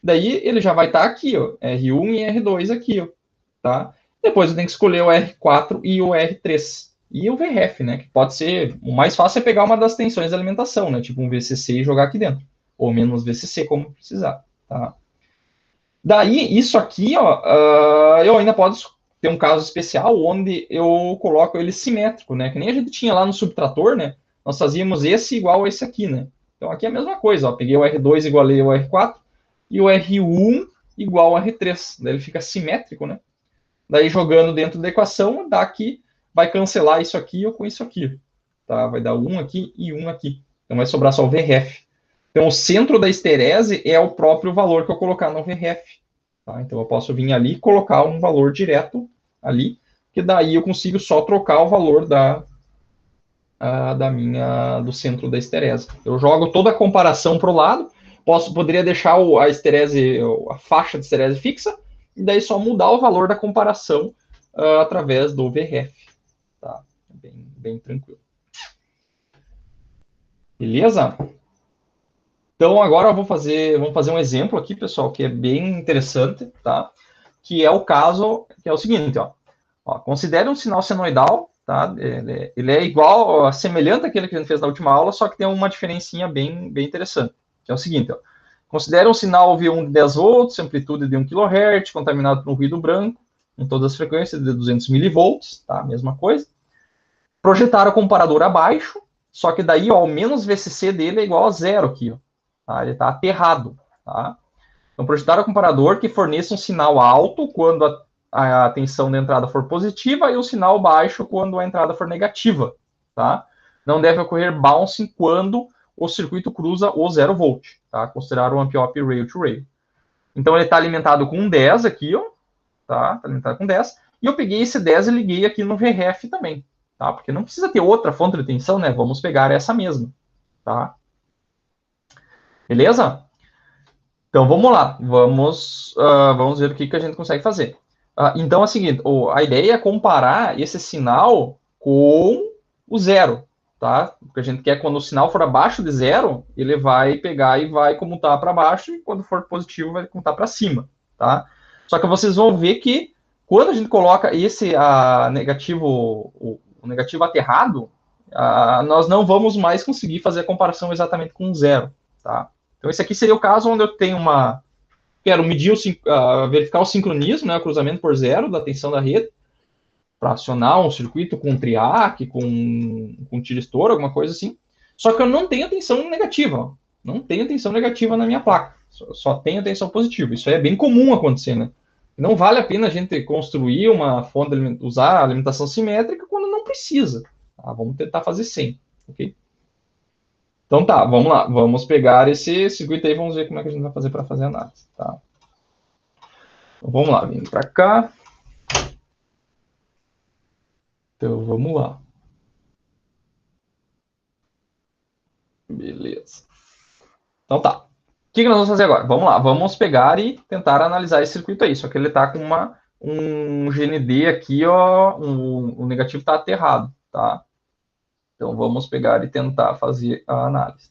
Daí ele já vai estar aqui, ó, R1 e R2 aqui, ó, tá? Depois eu tenho que escolher o R4 e o R3. E o VRF, né? Que pode ser. O mais fácil é pegar uma das tensões da alimentação, né? Tipo um VCC e jogar aqui dentro. Ou menos VCC, como precisar. Tá? Daí, isso aqui, ó, eu ainda posso ter um caso especial onde eu coloco ele simétrico, né? Que nem a gente tinha lá no subtrator, né? Nós fazíamos esse igual a esse aqui, né? Então aqui é a mesma coisa, ó. Peguei o R2 igualei ao R4 e o R1 igual ao R3. Daí ele fica simétrico, né? Daí, jogando dentro da equação, dá que vai cancelar isso aqui ou com isso aqui. Tá? Vai dar um aqui e um aqui. Então, vai sobrar só o VRF. Então, o centro da esterese é o próprio valor que eu colocar no VRF. Tá? Então, eu posso vir ali e colocar um valor direto ali, que daí eu consigo só trocar o valor do centro da esterese. Eu jogo toda a comparação para o lado, poderia deixar a esterese, a faixa de esterese fixa, e daí só mudar o valor da comparação através do VRF. Tá? Bem tranquilo. Beleza? Então agora vamos fazer um exemplo aqui, pessoal, que é bem interessante, tá? Que é o caso, que é o seguinte, ó. Considere um sinal senoidal, tá? Ele é igual, semelhante àquele que a gente fez na última aula, só que tem uma diferencinha bem interessante, que é o seguinte, ó. Considere um sinal V1 de 10 volts, amplitude de 1 kHz, contaminado por um ruído branco, em todas as frequências de 200 milivolts, tá? Mesma coisa. Projetar o comparador abaixo, só que daí, ó, o menos VCC dele é igual a zero aqui, ó. Tá? Ele está aterrado, tá? Então, projetar o comparador que forneça um sinal alto quando a tensão da entrada for positiva e um sinal baixo quando a entrada for negativa, tá? Não deve ocorrer bouncing quando o circuito cruza o 0 volt, tá? Considerar o amp-op rail to rail. Então, ele está alimentado com 10 aqui, ó, tá? Está alimentado com 10. E eu peguei esse 10 e liguei aqui no VRF também, tá? Porque não precisa ter outra fonte de tensão, né? Vamos pegar essa mesma, tá? Beleza? Então, vamos lá. Vamos ver o que a gente consegue fazer. Então, é o seguinte, a ideia é comparar esse sinal com o zero, tá? O que a gente quer, quando o sinal for abaixo de zero, ele vai pegar e vai comutar para baixo, e quando for positivo, vai comutar para cima, tá? Só que vocês vão ver que, quando a gente coloca esse negativo, o negativo aterrado, nós não vamos mais conseguir fazer a comparação exatamente com zero, tá? Então, esse aqui seria o caso onde eu tenho quero medir verificar o sincronismo, né, o cruzamento por zero da tensão da rede, para acionar um circuito com triac, com tiristor, alguma coisa assim. Só que eu não tenho tensão negativa. Ó. Não tenho tensão negativa na minha placa. Só tenho tensão positiva. Isso é bem comum acontecer, né? Não vale a pena a gente construir uma fonte, usar a alimentação simétrica quando não precisa. Tá? Vamos tentar fazer sem, ok? Então tá, vamos lá. Vamos pegar esse circuito aí e vamos ver como é que a gente vai fazer para fazer a análise. Tá? Então, vamos lá, vindo para cá. Então vamos lá. Beleza. Então tá. O que nós vamos fazer agora? Vamos lá, vamos pegar e tentar analisar esse circuito aí. Só que ele está com um GND aqui, ó, o negativo está aterrado, tá? Então vamos pegar e tentar fazer a análise.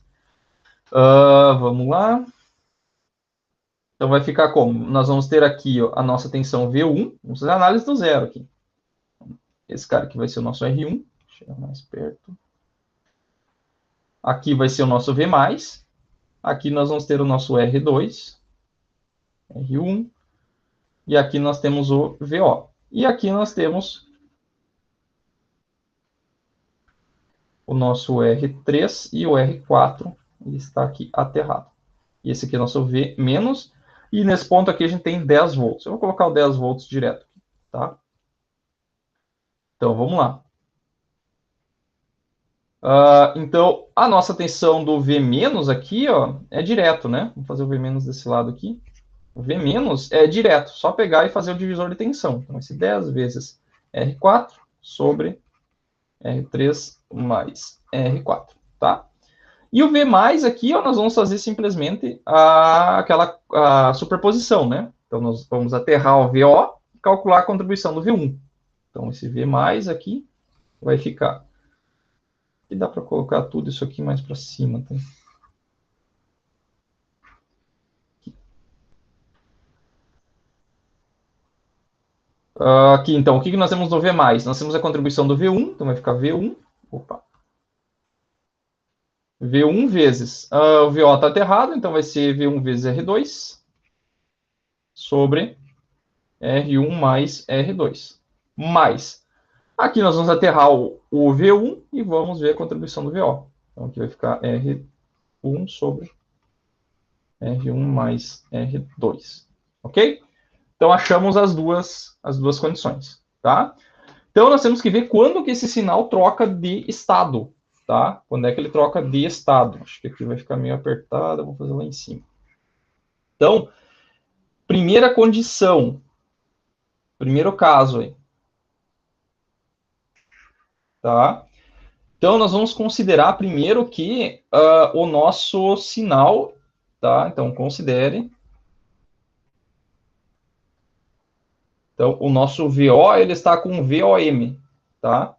Vamos lá. Então vai ficar como? Nós vamos ter aqui ó, a nossa tensão V1. Vamos fazer a análise do zero aqui. Esse cara aqui vai ser o nosso R1. Chega mais perto. Aqui vai ser o nosso V+. Aqui nós vamos ter o nosso R2, R1. E aqui nós temos o VO. E aqui nós temos o nosso R3 e o R4. Ele está aqui aterrado. E esse aqui é o nosso V-. E nesse ponto aqui a gente tem 10 volts. Eu vou colocar o 10 volts direto. Tá? Então, vamos lá. Então, a nossa tensão do V- aqui, ó, é direto, né? Vamos fazer o V- desse lado aqui. O V- é direto, só pegar e fazer o divisor de tensão. Então, esse 10 vezes R4 sobre R3 mais R4, tá? E o V mais aqui, ó, nós vamos fazer simplesmente aquela superposição, né? Então, nós vamos aterrar o VO e calcular a contribuição do V1. Então, esse V mais aqui vai ficar. E dá para colocar tudo isso aqui mais para cima, tá? Aqui, então, o que nós temos no V+. Nós temos a contribuição do V1, então vai ficar V1. Opa. V1 vezes. O VO está aterrado, então vai ser V1 vezes R2 sobre R1 mais R2. Mais. Aqui nós vamos aterrar o V1 e vamos ver a contribuição do VO. Então aqui vai ficar R1 sobre R1 mais R2. Ok? Então achamos as duas condições. Tá? Então nós temos que ver quando que esse sinal troca de estado. Tá? Quando é que ele troca de estado. Acho que aqui vai ficar meio apertado, vou fazer lá em cima. Então, primeira condição. Primeiro caso aí. Tá? Então, nós vamos considerar primeiro que o nosso sinal, tá? Então, considere. Então, o nosso VO, ele está com VOM, tá?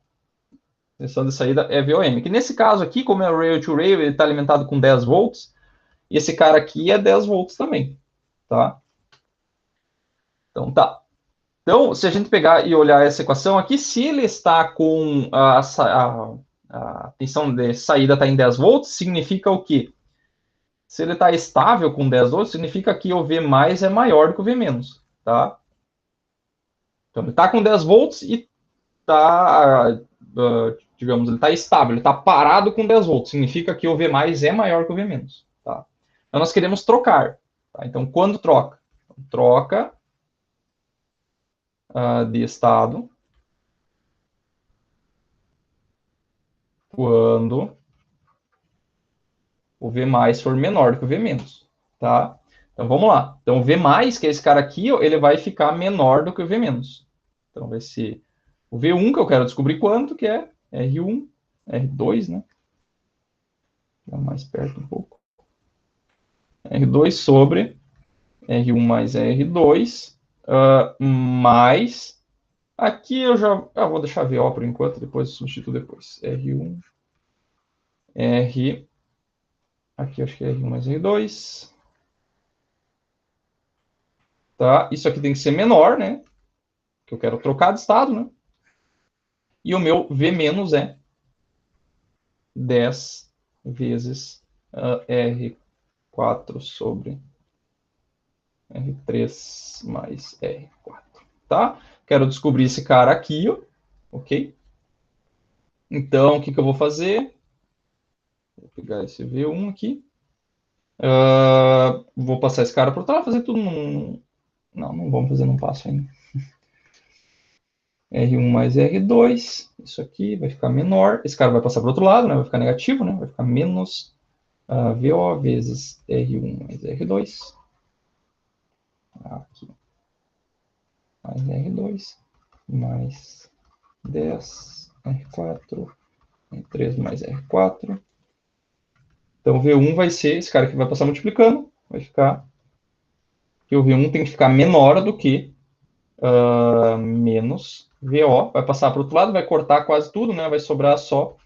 A tensão de saída é VOM. Que nesse caso aqui, como é o rail to rail, ele está alimentado com 10 volts, e esse cara aqui é 10 volts também, tá? Então, tá. Então, se a gente pegar e olhar essa equação aqui, se ele está com a tensão de saída está em 10 volts, significa o quê? Se ele está estável com 10 volts, significa que o V mais é maior do que o V menos, tá? Então, ele está com 10 volts e está, digamos, ele está estável, ele está parado com 10 volts, significa que o V mais é maior que o V menos, tá? Então, nós queremos trocar, tá? Então, quando troca? Troca de estado quando o V mais for menor do que o V menos, tá? Então vamos lá. Então o V mais, que é esse cara aqui, ele vai ficar menor do que o V menos. Então vai ser o V1 que eu quero descobrir quanto, que é R1, R2, né? Vou mais perto um pouco. R2 sobre R1 mais R2, mais... Aqui eu já vou deixar VO por enquanto, depois eu substituo depois. R1, R... Aqui eu acho que é R1 mais R2. Tá? Isso aqui tem que ser menor, né? Que eu quero trocar de estado, né? E o meu V menos é 10 vezes R4 sobre R3 mais R4, tá? Quero descobrir esse cara aqui, ó, ok? Então, o que eu vou fazer? Vou pegar esse V1 aqui. Vou passar esse cara para o outro lado, fazer tudo num... Não vamos fazer num passo ainda. R1 mais R2, isso aqui vai ficar menor. Esse cara vai passar para o outro lado, né? Vai ficar negativo, né? Vai ficar menos VO vezes R1 mais R2. Aqui. Mais R2. Mais 10. R4. R3 mais R4. Então, V1 vai ser esse cara que vai passar multiplicando. Vai ficar... que o V1 tem que ficar menor do que menos VO. Vai passar para o outro lado, vai cortar quase tudo, né? Vai sobrar só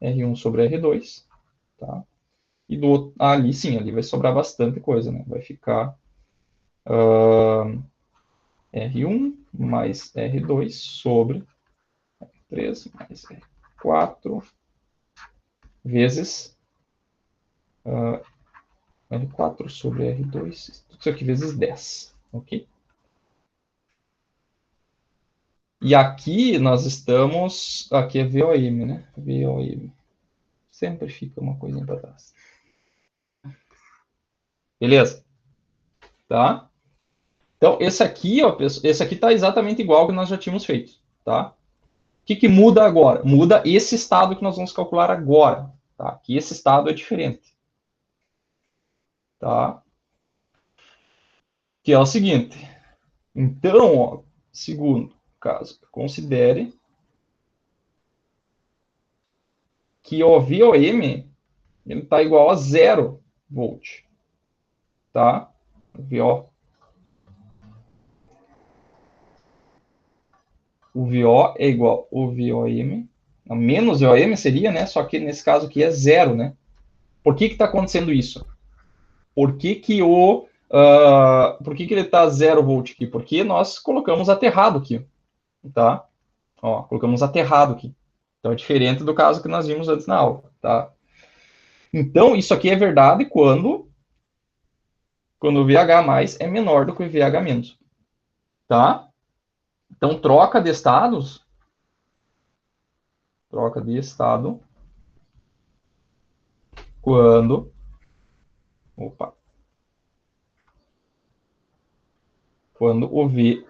R1 sobre R2. Tá? E do outro, ali sim, ali vai sobrar bastante coisa, né? Vai ficar R1 mais R2 sobre R3 mais R4 vezes R4 sobre R2, tudo isso aqui vezes 10, ok? E aqui nós estamos, aqui é VOM, né? VOM. Sempre fica uma coisinha para trás. Beleza? Tá? Então, esse aqui, ó, esse aqui está exatamente igual ao que nós já tínhamos feito, tá? O que muda agora? Muda esse estado que nós vamos calcular agora, tá? Que esse estado é diferente, tá? Que é o seguinte. Então, ó, segundo caso, considere que o VOM ele está igual a 0 volt, tá? O VO é igual ao VOM, menos VOM seria, né? Só que nesse caso aqui é 0, né? Por que está acontecendo isso? Por que ele está 0 volt aqui? Porque nós colocamos aterrado aqui, tá? Ó, colocamos aterrado aqui. Então é diferente do caso que nós vimos antes na aula, tá? Então isso aqui é verdade quando o VH mais é menor do que o VH menos, tá? Então troca de estado quando o VH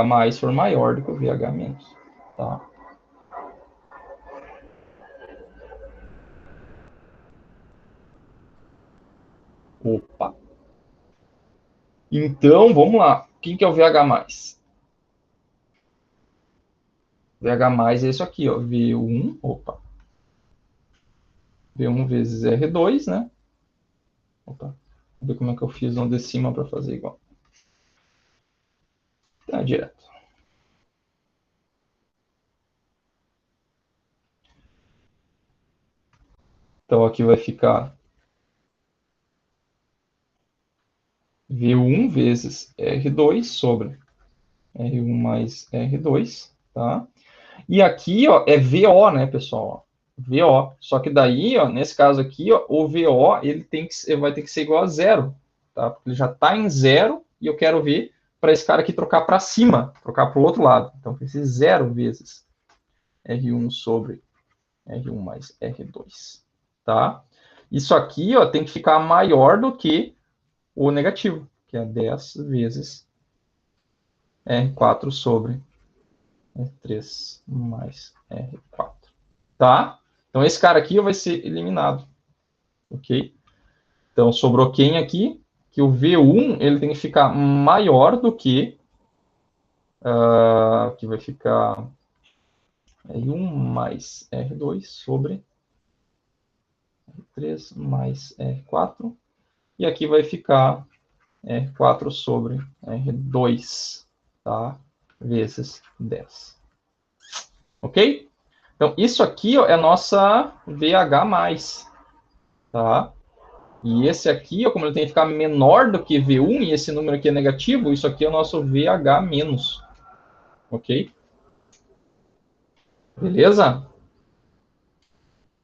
mais for maior do que o VH menos, tá? Opa. Então, vamos lá. O que é o VH mais? VH mais é isso aqui, ó. V1, V1 vezes R2, né? Opa. Vou ver como é que eu fiz um de cima para fazer igual. Tá, direto. Então, aqui vai ficar V1 vezes R2 sobre R1 mais R2, tá? E aqui, ó, é VO, né, pessoal? VO. Só que daí, ó, nesse caso aqui, ó, o VO ele vai ter que ser igual a 0, tá? Porque ele já está em 0 e eu quero ver para esse cara aqui trocar para cima, trocar para o outro lado. Então, vai ser 0 vezes R1 sobre R1 mais R2, tá? Isso aqui, ó, tem que ficar maior do que o negativo, que é 10 vezes R4 sobre R3 mais R4, tá? Então, esse cara aqui vai ser eliminado, ok? Então, sobrou quem aqui? Que o V1 ele tem que ficar maior do que que vai ficar R1 mais R2 sobre R3 mais R4. E aqui vai ficar R4 sobre R2, tá? Vezes 10. Ok? Então, isso aqui ó, é a nossa VH+, tá? E esse aqui, ó, como ele tem que ficar menor do que V1, e esse número aqui é negativo, isso aqui é o nosso VH-. Ok? Beleza?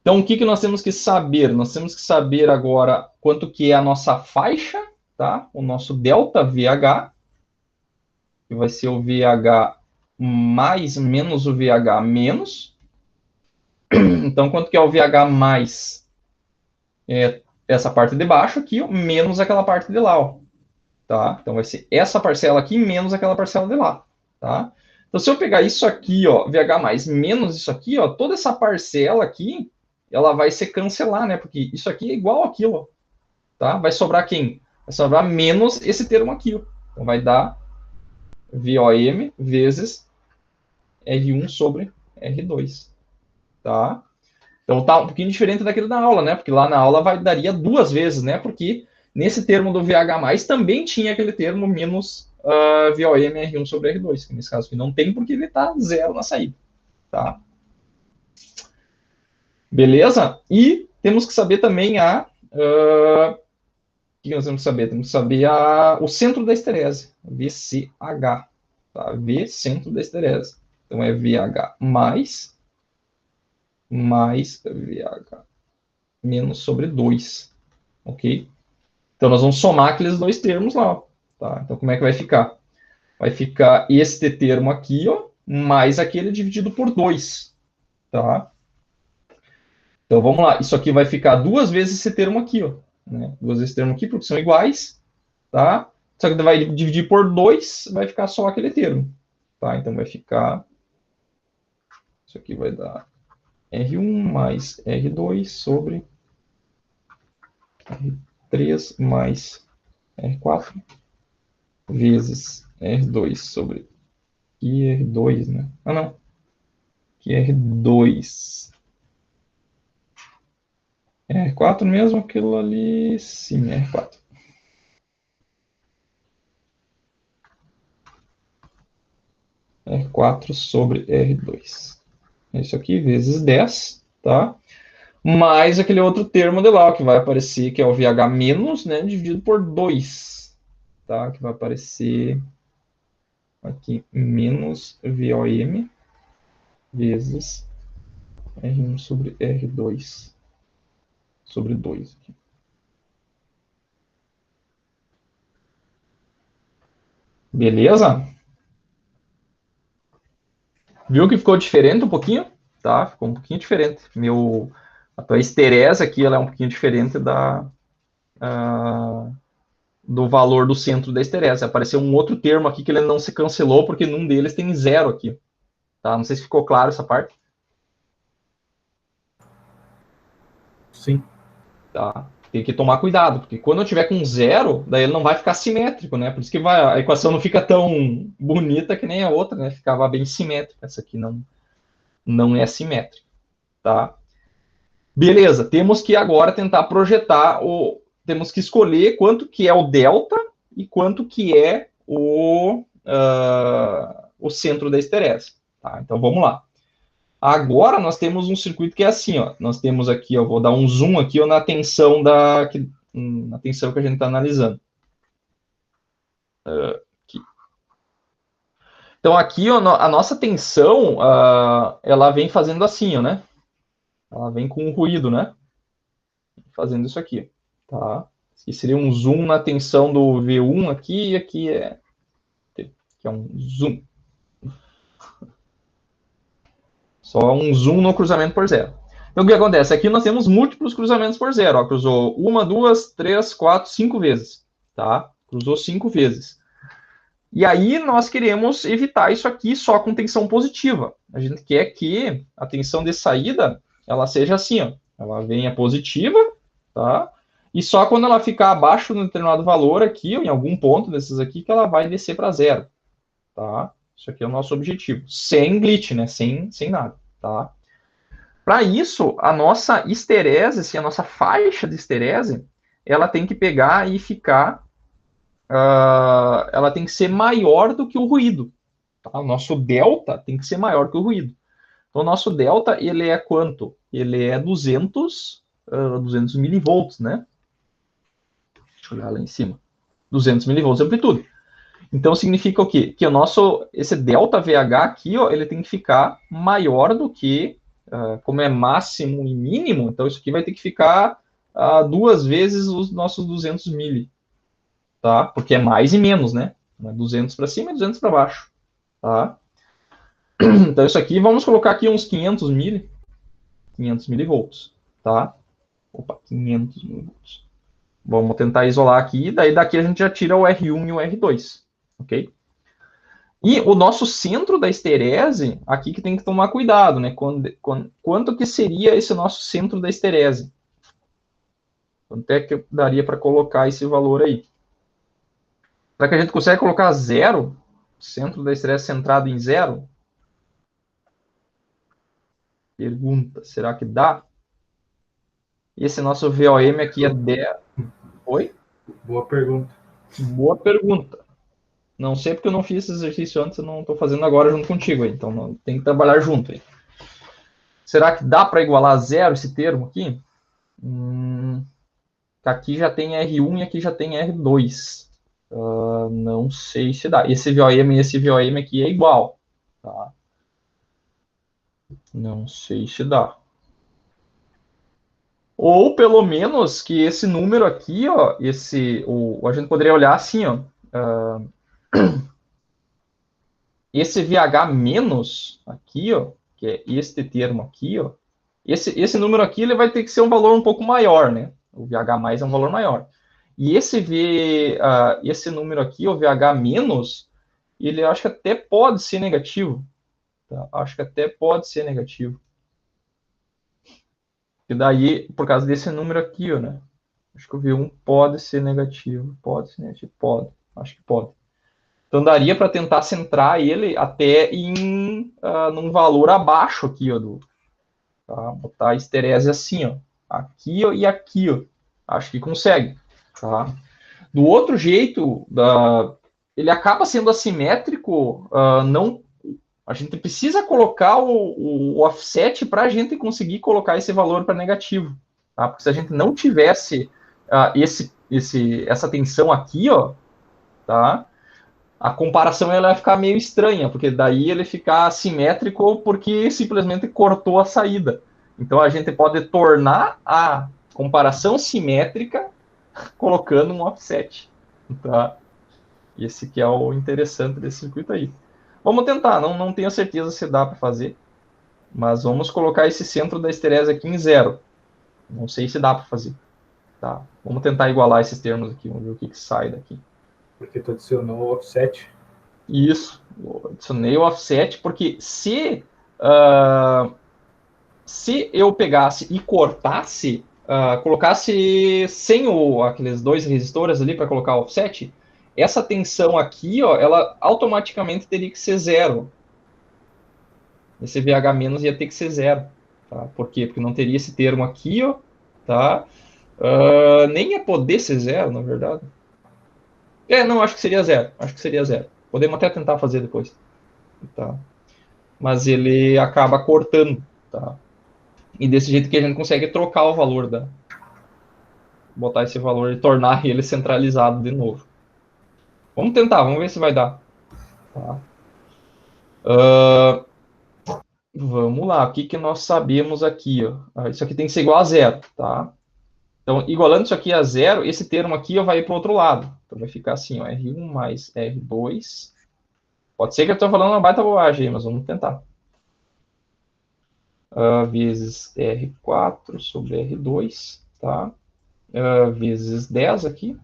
Então, o que nós temos que saber? Nós temos que saber agora quanto que é a nossa faixa, tá? O nosso delta VH, que vai ser o VH mais menos o VH menos. Então, quanto que é o VH mais? É essa parte de baixo aqui, ó, menos aquela parte de lá, ó. Tá? Então, vai ser essa parcela aqui menos aquela parcela de lá, tá? Então, se eu pegar isso aqui, ó, VH mais menos isso aqui, ó, toda essa parcela aqui, ela vai se cancelar, né? Porque isso aqui é igual àquilo, ó, tá? Vai sobrar quem? Vai sobrar menos esse termo aqui, ó. Então, vai dar VOM vezes R1 sobre R2, tá? Então, tá um pouquinho diferente daquele da aula, né? Porque lá na aula daria duas vezes, né? Porque nesse termo do VH+, também tinha aquele termo menos VOM R1 sobre R2, que nesse caso aqui não tem, porque ele está zero na saída, tá? Beleza? E temos que saber também o que nós temos que saber? Temos que saber o centro da esterese, VCH, tá? V, centro da esterese. Então, é VH mais VH menos sobre 2, ok? Então, nós vamos somar aqueles dois termos lá, tá? Então, como é que vai ficar? Vai ficar este termo aqui, ó, mais aquele dividido por 2, tá? Então, vamos lá. Isso aqui vai ficar duas vezes esse termo aqui, ó, né? Duas vezes esse termo aqui, porque são iguais, tá? Só que vai dividir por 2, vai ficar só aquele termo, tá? Então, vai ficar... Isso aqui vai dar R1 mais R2 sobre R3 mais R4 vezes R2 sobre IR2, né? Ah, não. IR2. R4 mesmo, aquilo ali, sim, R4. R4 sobre R2. Isso aqui vezes 10, tá? Mais aquele outro termo de lá, que vai aparecer, que é o VH menos, né, dividido por 2, tá? Que vai aparecer aqui, menos VOM vezes R1 sobre R2 sobre 2 aqui. Beleza? Viu que ficou diferente um pouquinho? Tá? Ficou um pouquinho diferente. A tua esterese aqui ela é um pouquinho diferente do valor do centro da esterese. Apareceu um outro termo aqui que ele não se cancelou porque num deles tem 0 aqui. Tá? Não sei se ficou claro essa parte. Sim. Tá? Tem que tomar cuidado, porque quando eu tiver com 0, daí ele não vai ficar simétrico, né? Por isso que a equação não fica tão bonita que nem a outra, né? Ficava bem simétrica. Essa aqui não é simétrica, tá? Beleza, temos que agora tentar projetar temos que escolher quanto que é o delta e quanto que é o centro da esterese. Tá? Então vamos lá. Agora nós temos um circuito que é assim, ó. Nós temos aqui, ó, vou dar um zoom aqui ó, na tensão na tensão que a gente está analisando. Aqui. Então aqui ó, a nossa tensão, ela vem fazendo assim, ó, né? Ela vem com ruído, né? Fazendo isso aqui, tá? Que seria um zoom na tensão do V1 aqui, e aqui que é um zoom. Só um zoom no cruzamento por zero. Então, o que acontece? Aqui nós temos múltiplos cruzamentos por zero. Ó, cruzou 1, 2, 3, 4, 5 vezes. Tá? Cruzou 5 vezes. E aí nós queremos evitar isso aqui só com tensão positiva. A gente quer que a tensão de saída ela seja assim, ó. Ela venha positiva, tá? E só quando ela ficar abaixo de um determinado valor aqui, ou em algum ponto desses aqui, que ela vai descer para zero, tá? Isso aqui é o nosso objetivo. Sem glitch, né? Sem nada, tá? Para isso, a nossa esterese, assim, a nossa faixa de esterese, ela tem que pegar e ficar... ela tem que ser maior do que o ruído. Tá? O nosso delta tem que ser maior que o ruído. Então, o nosso delta, ele é quanto? Ele é 200 milivolts, né? Deixa eu olhar lá em cima. 200 milivolts de amplitude. Então, significa o quê? Que esse delta VH aqui, ó, ele tem que ficar maior do que, como é máximo e mínimo, então isso aqui vai ter que ficar duas vezes os nossos 200 mili, tá? Porque é mais e menos, né? 200 para cima e 200 para baixo, tá? Então, isso aqui, vamos colocar aqui uns 500 milivolts, tá? Opa, 500 milivolts. Vamos tentar isolar aqui, daí daqui a gente já tira o R1 e o R2, ok? E o nosso centro da esterese, aqui que tem que tomar cuidado, né? Quanto que seria esse nosso centro da esterese? Quanto é que daria para colocar esse valor aí? Será que a gente consegue colocar zero? Centro da esterese centrado em zero? Pergunta, será que dá? Esse nosso VOM aqui é 10. Oi? Boa pergunta. Boa pergunta. Não sei porque eu não fiz esse exercício antes, eu não estou fazendo agora junto contigo aí, então não, tem que trabalhar junto aí. Será que dá para igualar a zero esse termo aqui? Aqui já tem R1 e aqui já tem R2. Não sei se dá. Esse VOM e esse VOM aqui é igual. Tá? Não sei se dá. Ou pelo menos que esse número aqui, ó, a gente poderia olhar assim, ó, esse VH menos aqui, ó, que é este termo aqui, ó, esse número aqui ele vai ter que ser um valor um pouco maior, né? O VH mais é um valor maior. E esse número aqui, o VH menos, ele acho que até pode ser negativo. Tá? Acho que até pode ser negativo. E daí, por causa desse número aqui, ó, né? Acho que o V1 pode ser negativo. Pode ser negativo? Pode. Acho que pode. Então daria para tentar centrar ele até num valor abaixo aqui, ó, tá? Botar a esterese assim, ó. Aqui ó, e aqui, ó. Acho que consegue. Tá? Do outro jeito, ele acaba sendo assimétrico, não. A gente precisa colocar o offset para a gente conseguir colocar esse valor para negativo. Tá? Porque se a gente não tivesse essa tensão aqui, ó, tá? A comparação ela vai ficar meio estranha, porque daí ele ficar assimétrico porque simplesmente cortou a saída. Então a gente pode tornar a comparação simétrica colocando um offset. Tá? Esse que é o interessante desse circuito aí. Vamos tentar, não tenho certeza se dá para fazer, mas vamos colocar esse centro da esterese aqui em zero. Não sei se dá para fazer. Tá? Vamos tentar igualar esses termos aqui, vamos ver o que sai daqui. Porque tu adicionou o offset. Isso, eu adicionei o offset, porque se eu pegasse e cortasse, colocasse sem aqueles dois resistores ali para colocar o offset, essa tensão aqui, ó, ela automaticamente teria que ser zero. Esse VH- ia ter que ser zero. Tá? Por quê? Porque não teria esse termo aqui, ó, tá? Nem ia poder ser zero, na verdade. Não, acho que seria zero. Acho que seria zero. Podemos até tentar fazer depois. Tá? Mas ele acaba cortando. Tá? E desse jeito que a gente consegue trocar o valor botar esse valor e tornar ele centralizado de novo. Vamos tentar, vamos ver se vai dar. Tá? Vamos lá, o que nós sabemos aqui? Ó? Isso aqui tem que ser igual a zero. Tá? Então, igualando isso aqui a zero, esse termo aqui ó, vai para o outro lado. Então, vai ficar assim, ó, R1 mais R2. Pode ser que eu estou falando uma baita bobagem, mas vamos tentar. Vezes R4 sobre R2, tá? Vezes 10 aqui.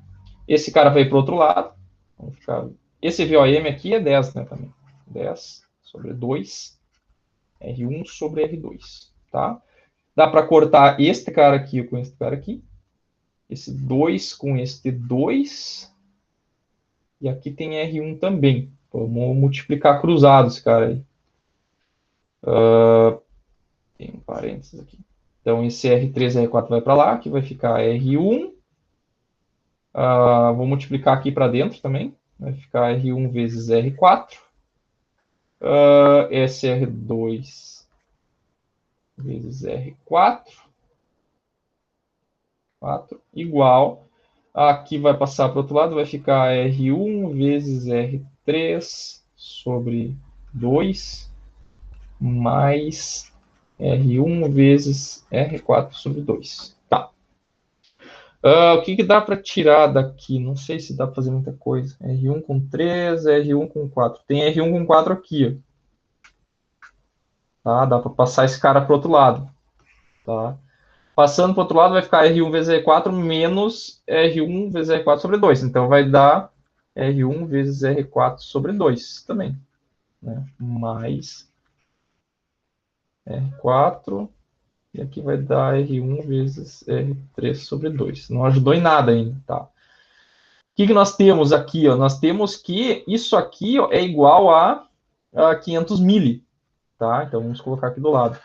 Esse cara vai para o outro lado. Vamos ficar... Esse VOM aqui é 10, né, também. 10 sobre 2, R1 sobre R2, tá? Dá para cortar este cara aqui com este cara aqui. Esse 2 com este 2. E aqui tem R1 também. Vamos multiplicar cruzado esse cara aí. Tem um parênteses aqui. Então, esse R3 e R4 vai para lá, que vai ficar R1. Vou multiplicar aqui para dentro também. Vai ficar R1 vezes R4. SR2 vezes R4. 4, igual. Aqui vai passar para o outro lado, vai ficar R1 vezes R3 sobre 2, mais R1 vezes R4 sobre 2. Tá. O que dá para tirar daqui? Não sei se dá para fazer muita coisa. R1 com 3, R1 com 4. Tem R1 com 4 aqui. Ó. Tá? Dá para passar esse cara para o outro lado. Tá? Passando para o outro lado, vai ficar R1 vezes R4 menos R1 vezes R4 sobre 2. Então, vai dar R1 vezes R4 sobre 2 também. Né? Mais R4. E aqui vai dar R1 vezes R3 sobre 2. Não ajudou em nada ainda. Tá? O que nós temos aqui? Ó? Nós temos que isso aqui ó, é igual a 500 mili. Tá? Então, vamos colocar aqui do lado.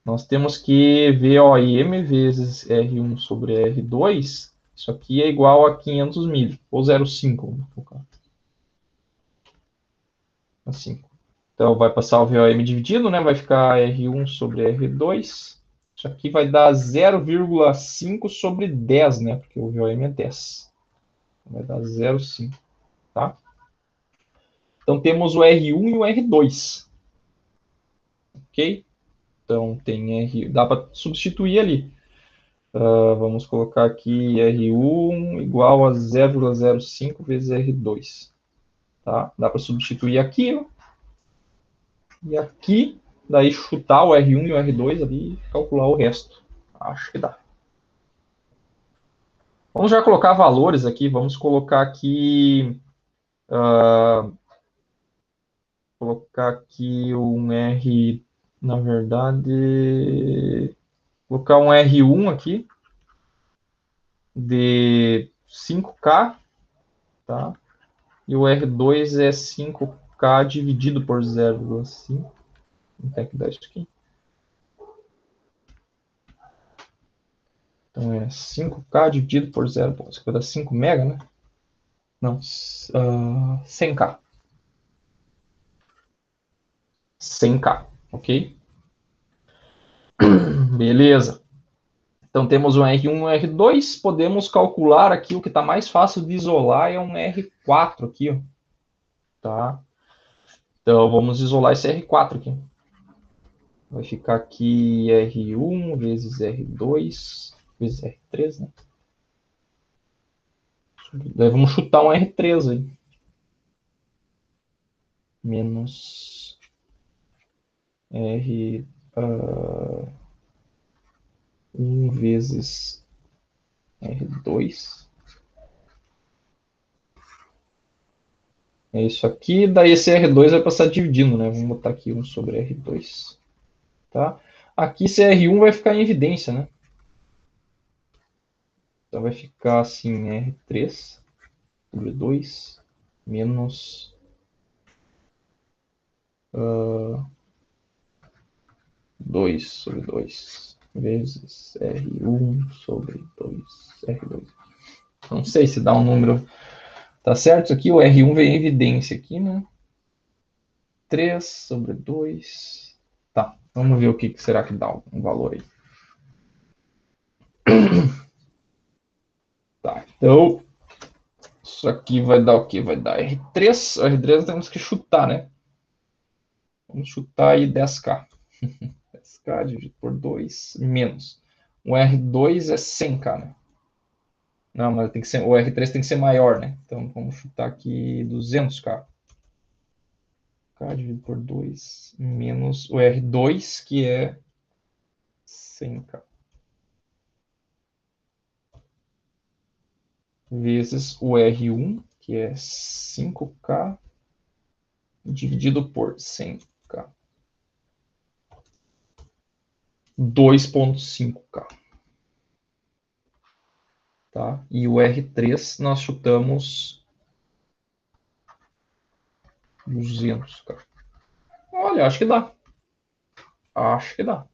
Nós temos que VOM vezes R1 sobre R2, isso aqui é igual a 500 mil, ou 0,5, vamos colocar. Assim. Então, vai passar o VOM dividido, né? Vai ficar R1 sobre R2. Isso aqui vai dar 0,5 sobre 10, né? Porque o VOM é 10. Vai dar 0,5, tá? Então, temos o R1 e o R2. Ok? Então, tem R, dá para substituir ali. Vamos colocar aqui R1 igual a 0,05 vezes R2. Tá? Dá para substituir aqui, ó. E aqui, daí chutar o R1 e o R2 ali e calcular o resto. Acho que dá. Vamos já colocar valores aqui. Vamos colocar aqui... colocar aqui um R... Na verdade... Colocar um R1 aqui de 5K, tá? E o R2 é 5K dividido por 0,5. Não tem que dar isso aqui. Então é 5K dividido por 0. Isso vai dar 5 mega, né? Não, 100K. 100K, ok? Beleza. Então temos um R1 e um R2. Podemos calcular aqui o que está mais fácil de isolar é um R4 aqui, ó. Tá? Então vamos isolar esse R4 aqui. Vai ficar aqui R1 vezes R2 vezes R3, né? Daí vamos chutar um R3 aí. Menos R1 vezes R2. É isso aqui. Daí esse R2 vai passar dividindo, né? Vamos botar aqui 1 sobre R2. Tá? Aqui esse R1 vai ficar em evidência, né? Então vai ficar assim, R3 sobre 2 menos 2 sobre 2 vezes R1 sobre 2 R2. Não sei se dá um número. Tá certo? Isso aqui, o R1 vem em evidência aqui, né? 3 sobre 2. Tá, vamos ver o que será que dá um valor aí. Tá, então, isso aqui vai dar o quê? Vai dar R3. R3 temos que chutar, né? Vamos chutar aí 10K. 10K dividido por 2 menos. O R2 é 100K, né? Não, mas tem que ser, o R3 tem que ser maior, né? Então, vamos chutar aqui 200K. K dividido por 2 menos o R2, que é 100K. Vezes o R1, que é 5K, dividido por 100K. 2,5K. Tá? E o R3 nós chutamos 200K. Olha, acho que dá. Acho que dá.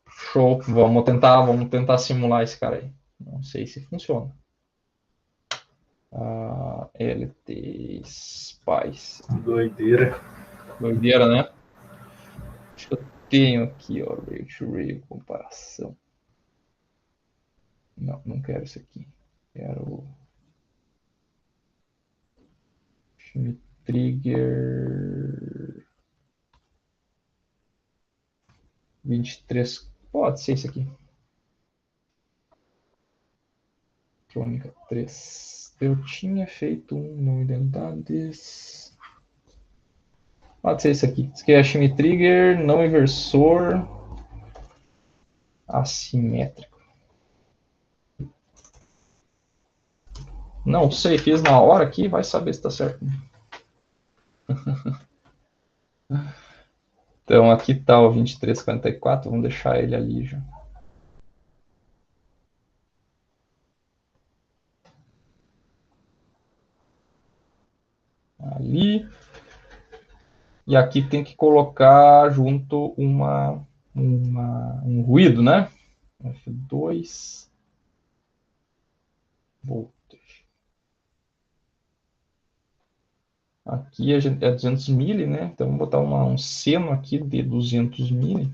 Show. Vamos tentar simular esse cara aí. Não sei se funciona. LT Spice. Doideira. Doideira, né? Acho que eu tenho aqui, ó, Ray comparação. Não, não quero isso aqui. Quero Schmidt Trigger 23. Pode ser isso aqui. Crônica 3. Eu tinha feito um no Identidades. Pode ser isso aqui. Isso aqui é Schmidt Trigger, não inversor, assimétrico. Não sei, fiz na hora aqui, vai saber se está certo. Então, aqui está o 2344, vamos deixar ele ali já. Ali. E aqui tem que colocar junto um ruído, né? F2. Voltage. Aqui é 200 mili, né? Então, vamos botar um seno aqui de 200 mili.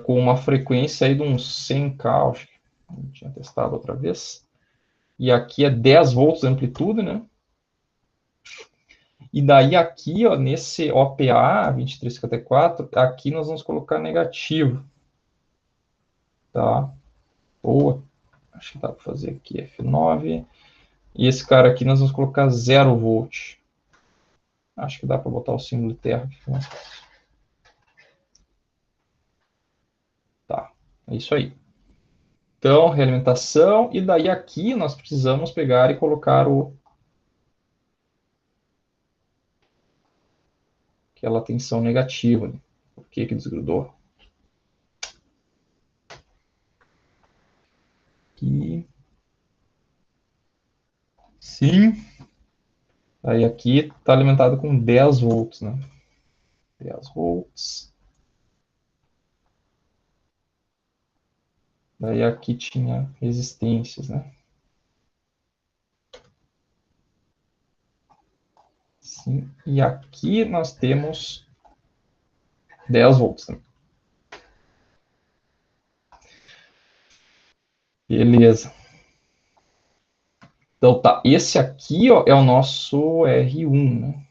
Com uma frequência aí de uns 100K, acho que eu tinha testado outra vez. E aqui é 10 volts de amplitude, né? E daí aqui, ó, nesse OPA 2354, aqui nós vamos colocar negativo. Tá? Ou, acho que dá para fazer aqui F9. E esse cara aqui nós vamos colocar 0 volt. Acho que dá para botar o símbolo de terra aqui, fica mais fácil. Tá, é isso aí. Então, realimentação. E daí aqui nós precisamos pegar e colocar aquela tensão negativa. Né? Por que que desgrudou? Aqui. Sim. Aí aqui está alimentado com 10 volts, né? 10 volts. Daí aqui tinha resistências, né? Sim. E aqui nós temos 10 volts também. Beleza. Então tá, esse aqui ó, é o nosso R1, né?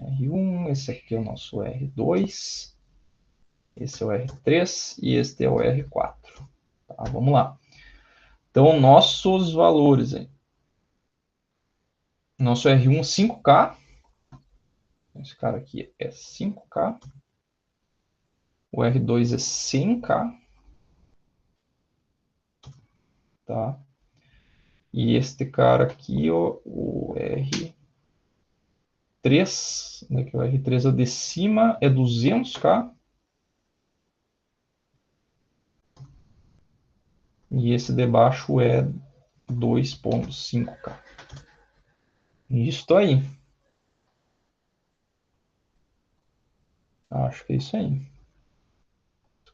R1, esse aqui é o nosso R2, esse é o R3 e este é o R4. Tá, vamos lá. Então, nossos valores aí. Nosso R1, 5K. Esse cara aqui é 5K. O R2 é 100K. Tá? E este cara aqui, ó, o R3, né, que o R3 é o de cima, é 200K. E esse de baixo é 2,5K. Isso aí. Acho que é isso aí.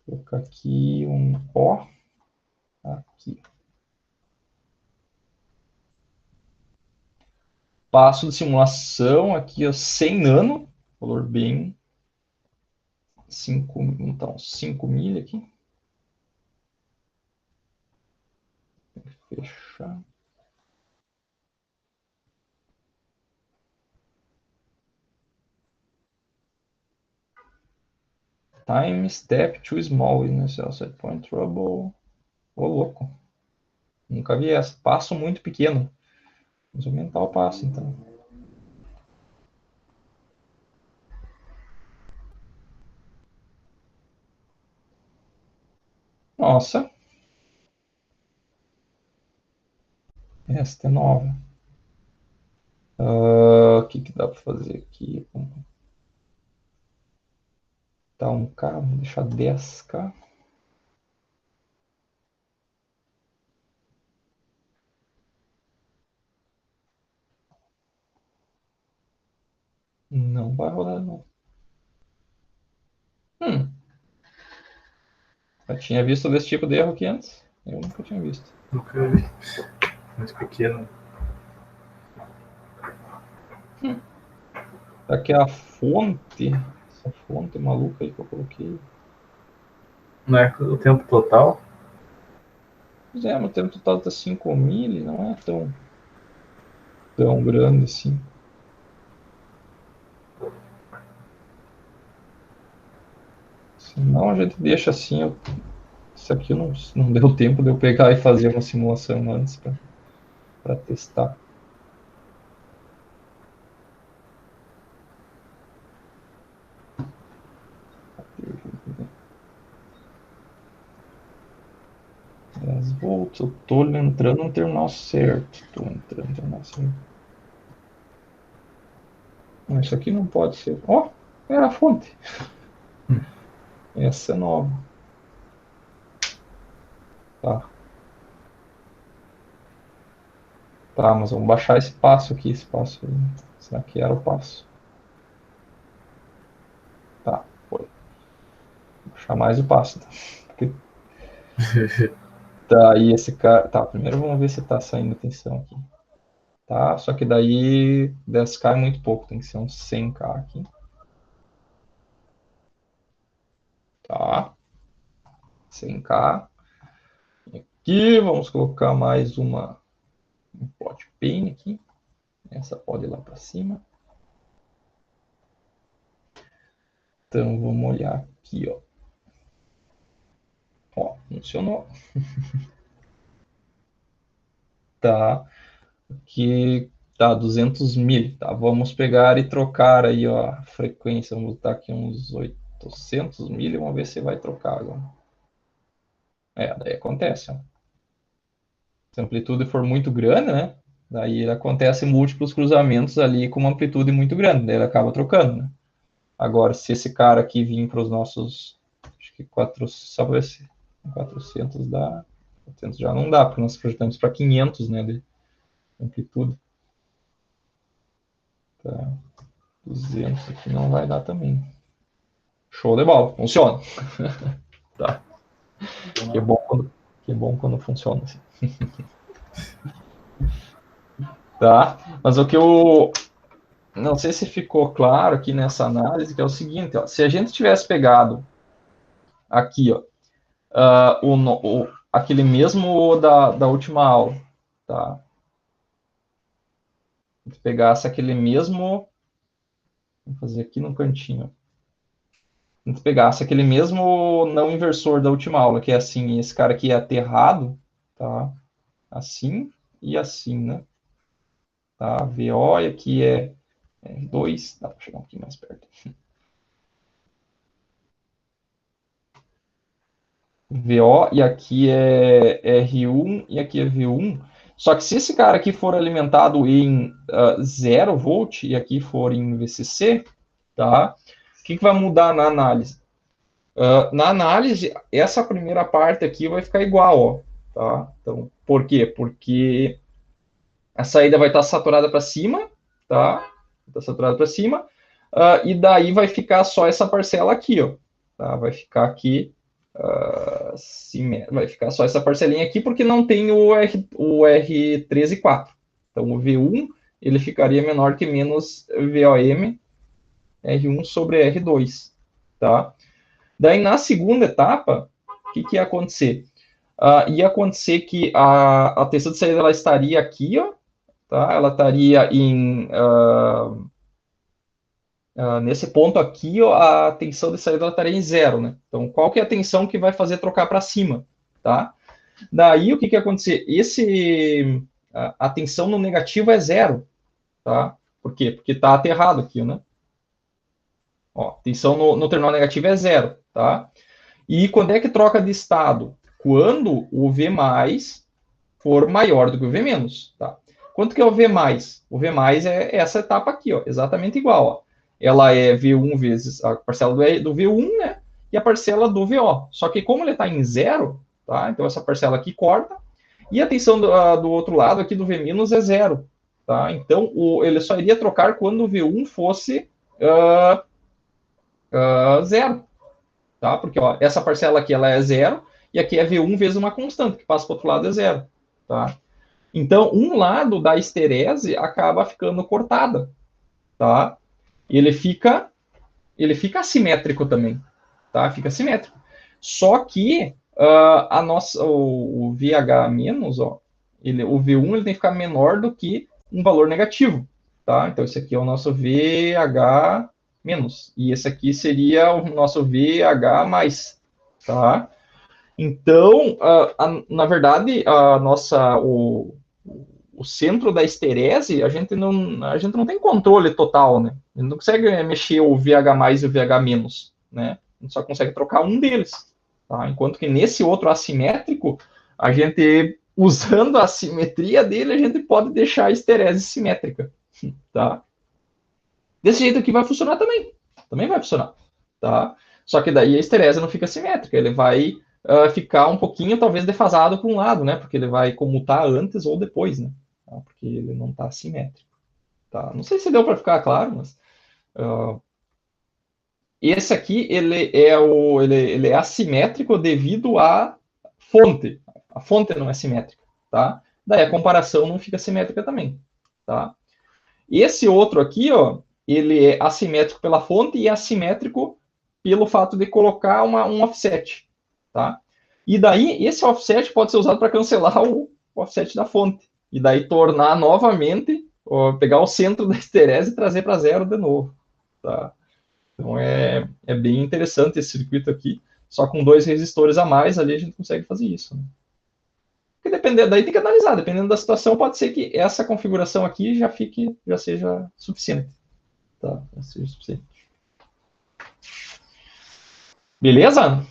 Vou colocar aqui um O. Aqui. Passo de simulação aqui, ó, 100 nano. Valor bem. 5, então, 5 milha aqui. Fechar. Time step too small in outside point trouble. Ô, louco. Nunca vi essa. Passo muito pequeno. Vamos aumentar o passo, então. Nossa. Esta é nova. O que dá para fazer aqui? Tá 1K, vou deixar 10K. Não vai rodar, não. Eu tinha visto desse tipo de erro aqui antes. Eu nunca tinha visto. Nunca vi. Muito pequeno. Aqui é a fonte. Essa fonte maluca aí que eu coloquei. Não é o tempo total? Pois é, mas o tempo total tá 5.000, não é tão grande assim. Senão a gente deixa assim. Isso aqui não deu tempo de eu pegar e fazer uma simulação antes para testar. Volts, eu tô entrando no terminal certo. Tô entrando no terminal certo. Não, isso aqui não pode ser. Ó, era a fonte. Essa é nova. Tá. Tá, mas vamos baixar esse passo aqui, esse passo aí. Será que era o passo? Tá, foi. Vou baixar mais o passo. Tá? Tá, aí esse cara. Tá, primeiro vamos ver se tá saindo tensão aqui. Tá, só que daí 10K é muito pouco, tem que ser uns 100K aqui. Tá, 100K. Aqui, vamos colocar mais um pot pain aqui. Essa pode ir lá para cima. Então, vamos olhar aqui, ó. Ó, funcionou. Tá, aqui tá 200 mil, tá? Vamos pegar e trocar aí, ó, a frequência, vamos botar aqui uns 800 mil e vamos ver se vai trocar agora. Daí acontece, ó. Se a amplitude for muito grande, né? Daí acontece múltiplos cruzamentos ali com uma amplitude muito grande, daí ele acaba trocando, né? Agora, se esse cara aqui vir para os nossos, acho que 400, só para ver se 400 dá, 400 já não dá, porque nós projetamos para 500, né, de amplitude. Tá. 200 aqui não vai dar também. Show de bola, funciona. Tá. Que bom quando funciona assim. Tá? Mas o que eu não sei se ficou claro aqui nessa análise, que é o seguinte, ó, se a gente tivesse pegado aqui, ó, aquele mesmo da última aula, tá? Se pegasse aquele mesmo, vou fazer aqui no cantinho, se a gente pegasse aquele mesmo não inversor da última aula, que é assim, esse cara aqui é aterrado, tá? Assim e assim, né? Tá? VO e aqui é R2, dá para chegar um pouquinho mais perto. VO e aqui é R1 e aqui é V1. Só que se esse cara aqui for alimentado em 0 volt e aqui for em VCC, tá? O que vai mudar na análise? Na análise, essa primeira parte aqui vai ficar igual, ó, tá? Então, por quê? Porque a saída vai estar saturada para cima, tá? Está saturada para cima, e daí vai ficar só essa parcela aqui, ó. Tá? Vai ficar aqui, vai ficar só essa parcelinha aqui, porque não tem o R13,4. Então, o V1, ele ficaria menor que menos VOM R1 sobre R2, tá? Daí, na segunda etapa, o que ia acontecer? Ia acontecer que a tensão de saída ela estaria aqui, ó, tá? Ela estaria nesse ponto aqui, ó, a tensão de saída ela estaria em 0, né? Então, qual que é a tensão que vai fazer trocar para cima, tá? Daí, o que ia acontecer? A tensão no negativo é 0, tá? Por quê? Porque está aterrado aqui, né? Ó, tensão no terminal negativo é 0, tá? E quando é que troca de estado? Quando o V mais for maior do que o V menos, tá? Quanto que é o V mais? O V mais é essa etapa aqui, ó, exatamente igual, ó. Ela é V1 vezes a parcela do V1, né? E a parcela do VO. Só que como ele está em 0, tá? Então essa parcela aqui corta. E a tensão do outro lado aqui do V menos é 0, tá? Então ele só iria trocar quando o V1 fosse 0, tá? Porque ó, essa parcela aqui ela é 0 e aqui é V1 vezes uma constante, que passa para o outro lado é 0, tá? Então, um lado da esterese acaba ficando cortada, tá? E ele fica assimétrico também, tá? Fica assimétrico. Só que o VH menos, ó, o V1 ele tem que ficar menor do que um valor negativo, tá? Então, esse aqui é o nosso VH menos. E esse aqui seria o nosso VH mais, tá? Então, na verdade, o centro da esterese, a gente não tem controle total, né? A gente não consegue mexer o VH mais e o VH menos, né? A gente só consegue trocar um deles, tá? Enquanto que nesse outro assimétrico, a gente, usando a simetria dele, a gente pode deixar a esterese simétrica, tá? Desse jeito aqui vai funcionar também. Também vai funcionar, tá? Só que daí a esterese não fica simétrica, ele vai ficar um pouquinho, talvez, defasado para um lado, né? Porque ele vai comutar antes ou depois, né? Tá? Porque ele não está simétrico, tá? Não sei se deu para ficar claro, mas esse aqui ele é assimétrico devido à fonte. A fonte não é simétrica, tá? Daí a comparação não fica simétrica também, tá? Esse outro aqui, ó, ele é assimétrico pela fonte e é assimétrico pelo fato de colocar um offset, tá? E daí, esse offset pode ser usado para cancelar o offset da fonte. E daí tornar novamente, ó, pegar o centro da esterese e trazer para 0 de novo, tá? Então, é bem interessante esse circuito aqui. Só com 2 resistores a mais ali a gente consegue fazer isso. Né? Daí tem que analisar, dependendo da situação, pode ser que essa configuração aqui já seja suficiente. Tá? Já seja suficiente. Beleza?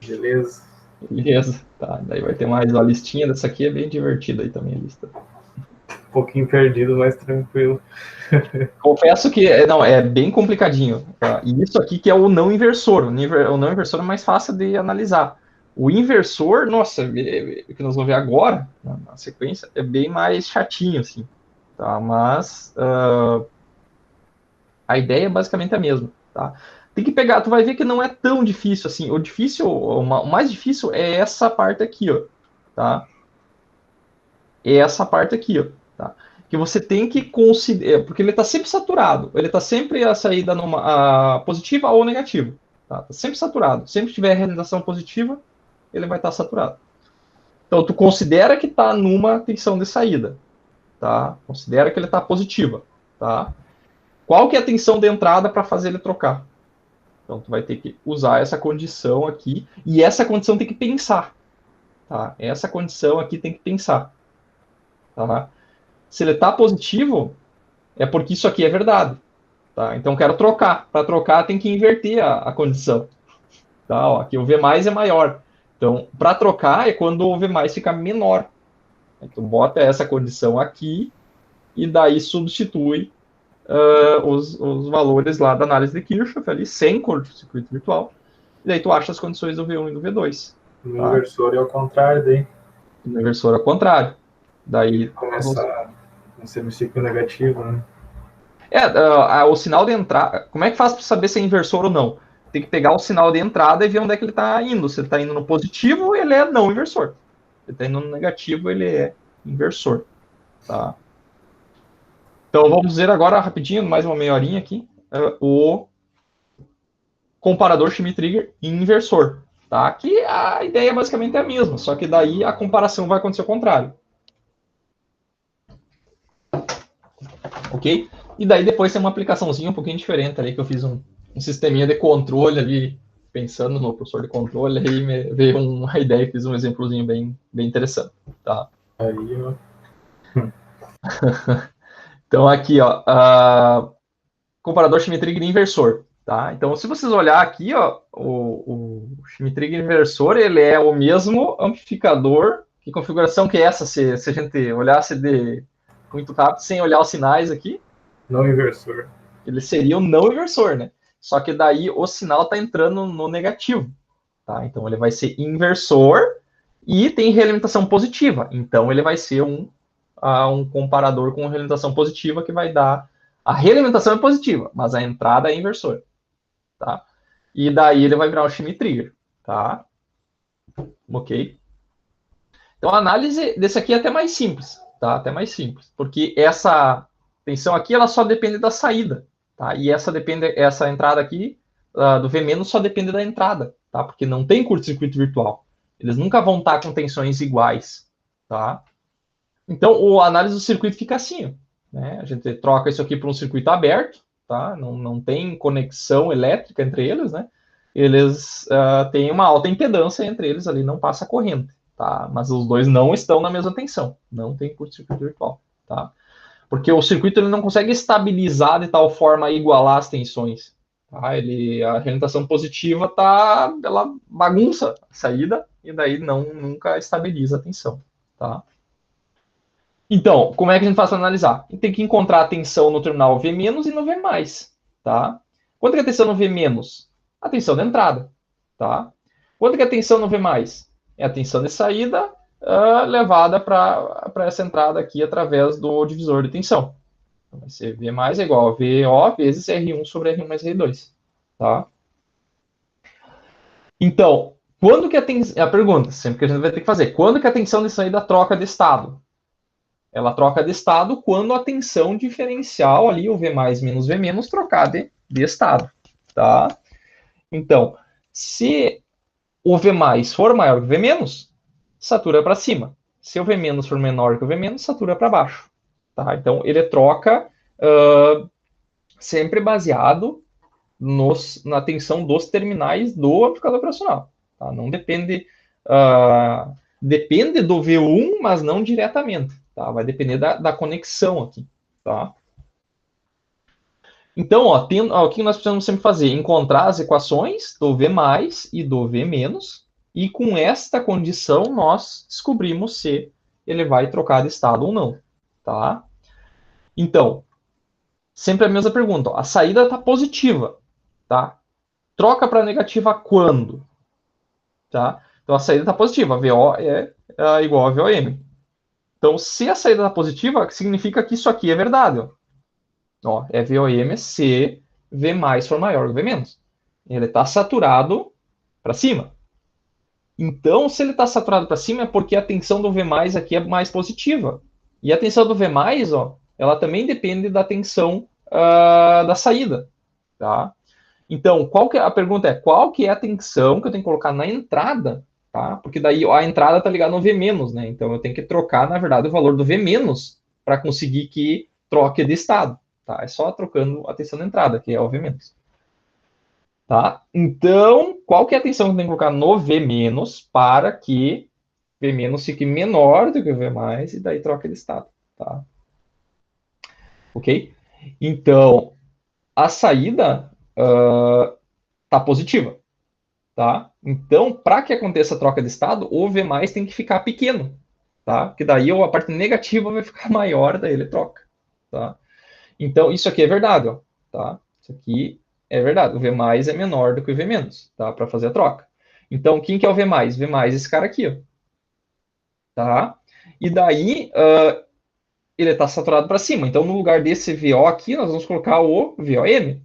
Beleza. Beleza. Tá, daí vai ter mais a listinha dessa aqui, é bem divertida aí também a lista. Um pouquinho perdido, mas tranquilo. Confesso que não, é bem complicadinho. Tá? E isso aqui que é o não inversor. O não inversor é mais fácil de analisar. O inversor, nossa, o que nós vamos ver agora, na sequência, é bem mais chatinho, assim. Tá? Mas a ideia é basicamente a mesma. Tá? Tem que pegar, tu vai ver que não é tão difícil assim. O mais difícil é essa parte aqui, ó. Tá? É essa parte aqui, ó. Tá? Que você tem que considerar, porque ele está sempre saturado, ele está sempre a saída positiva ou negativa. Tá? Tá sempre saturado. Sempre que tiver realização positiva, ele vai estar saturado. Então, tu considera que está numa tensão de saída. Tá? Considera que ele está positiva. Tá? Qual que é a tensão de entrada para fazer ele trocar? Então, tu vai ter que usar essa condição aqui, e essa condição tem que pensar. Tá? Essa condição aqui tem que pensar. Tá? Se ele está positivo, é porque isso aqui é verdade. Tá? Então, quero trocar. Para trocar, tem que inverter a condição. Tá? Ó, aqui o V mais é maior. Então, para trocar é quando o V mais fica menor. Então, bota essa condição aqui e daí substitui os valores lá da análise de Kirchhoff, ali, sem curto-circuito virtual. E daí tu acha as condições do V1 e do V2. No inversor é ao contrário, daí. No inversor é ao contrário. Daí começa a ser no ciclo negativo, né? O sinal de entrada. Como é que faz para saber se é inversor ou não? Tem que pegar o sinal de entrada e ver onde é que ele está indo. Se ele está indo no positivo, ele é não inversor. Se ele está indo no negativo, ele é inversor. Tá? Então vamos ver agora rapidinho, mais uma meia horinha aqui, o comparador Schmitt-Trigger inversor. Tá? Que a ideia basicamente é a mesma, só que daí a comparação vai acontecer ao contrário. Ok? E daí depois tem uma aplicaçãozinha um pouquinho diferente ali, que eu fiz um sisteminha de controle ali, pensando no professor de controle, aí veio uma ideia e fiz um exemplozinho bem interessante. Tá? Aí, ó. Então aqui, ó, comparador Schmitt-Trigger inversor. Tá? Então, se vocês olhar aqui, ó, o Schmitt-Trigger inversor, ele é o mesmo amplificador. Que configuração que é essa? Se a gente olhasse muito rápido, sem olhar os sinais aqui. Não inversor. Ele seria um não inversor, né? Só que daí o sinal está entrando no negativo. Tá? Então, ele vai ser inversor e tem realimentação positiva. Então, ele vai ser um comparador com realimentação positiva que vai dar... A realimentação é positiva, mas a entrada é inversor. Tá? E daí ele vai virar um Schmitt-Trigger, tá? Ok? Então a análise desse aqui é até mais simples, tá? Até mais simples, porque essa tensão aqui ela só depende da saída, tá? E essa entrada aqui do V- só depende da entrada, tá? Porque não tem curto-circuito virtual. Eles nunca vão estar com tensões iguais, tá? Então a análise do circuito fica assim, né? A gente troca isso aqui para um circuito aberto, tá? Não tem conexão elétrica entre eles, né? Eles têm uma alta impedância entre eles ali, não passa corrente, tá? Mas os dois não estão na mesma tensão, não tem curto-circuito virtual, tá? Porque o circuito ele não consegue estabilizar de tal forma a igualar as tensões, tá? A orientação positiva ela bagunça a saída e daí nunca estabiliza a tensão, tá? Então, como é que a gente faz para analisar? A gente tem que encontrar a tensão no terminal V- e no V+, tá? Quanto é a tensão no V-? A tensão da entrada, tá? Quanto é a tensão no V+? É a tensão de saída levada para essa entrada aqui através do divisor de tensão. Então, vai ser V+ é igual a VO vezes R1 sobre R1 mais R2, tá? Então, quando que a pergunta, sempre que a gente vai ter que fazer, quando que a tensão de saída troca de estado? Ela troca de estado quando a tensão diferencial ali, o V menos V menos, trocar de estado, tá? Então, se o V for maior que o V menos, satura para cima. Se o V menos for menor que o V menos, satura para baixo, tá? Então, ele troca sempre baseado na tensão dos terminais do amplificador operacional. Tá? Não depende... depende do V1, mas não diretamente. Tá? Vai depender da conexão aqui. Tá? Então, ó, o que nós precisamos sempre fazer? Encontrar as equações do V mais e do V menos, e com esta condição nós descobrimos se ele vai trocar de estado ou não. Tá? Então, sempre a mesma pergunta. Ó, a saída está positiva. Tá? Troca para negativa quando? Tá? Então, a saída está positiva. A VO é igual a VOM. Então, se a saída está positiva, significa que isso aqui é verdade. Ó, é VOM se V mais for maior que V menos. Ele está saturado para cima. Então, se ele está saturado para cima, é porque a tensão do V mais aqui é mais positiva. E a tensão do V mais, ó, ela também depende da tensão da saída. Tá? Então, a pergunta é, qual que é a tensão que eu tenho que colocar na entrada? Tá? Porque daí a entrada está ligada no V menos, né? Então, eu tenho que trocar, na verdade, o valor do V menos para conseguir que troque de estado. Tá? É só trocando a tensão da entrada, que é o V menos. Tá? Então, qual que é a tensão que eu tenho que colocar no V menos para que V menos fique menor do que o V mais e daí troca de estado. Tá? Ok? Então, a saída está positiva. Tá? Então, para que aconteça a troca de estado, o V mais tem que ficar pequeno. Tá? Porque daí a parte negativa vai ficar maior, daí ele troca. Tá? Então, isso aqui é verdade. Ó, tá? Isso aqui é verdade. O V mais é menor do que o V menos, tá? Para fazer a troca. Então, quem que é o V mais? V mais é esse cara aqui. Ó, tá? E daí, ele está saturado para cima. Então, no lugar desse VO aqui, nós vamos colocar o VOM.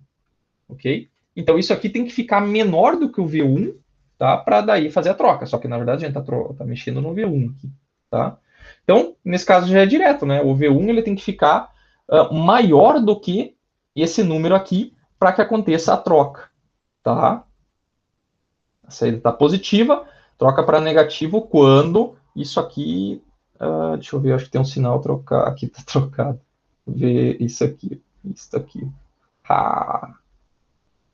Ok? Então, isso aqui tem que ficar menor do que o V1, tá? Para daí fazer a troca. Só que, na verdade, a gente tá mexendo no V1 aqui, tá? Então, nesse caso já é direto, né? O V1 ele tem que ficar maior do que esse número aqui para que aconteça a troca, tá? A saída está positiva, troca para negativo quando isso aqui... deixa eu ver, acho que tem um sinal trocar. Aqui está trocado. Ver isso aqui. Isso aqui.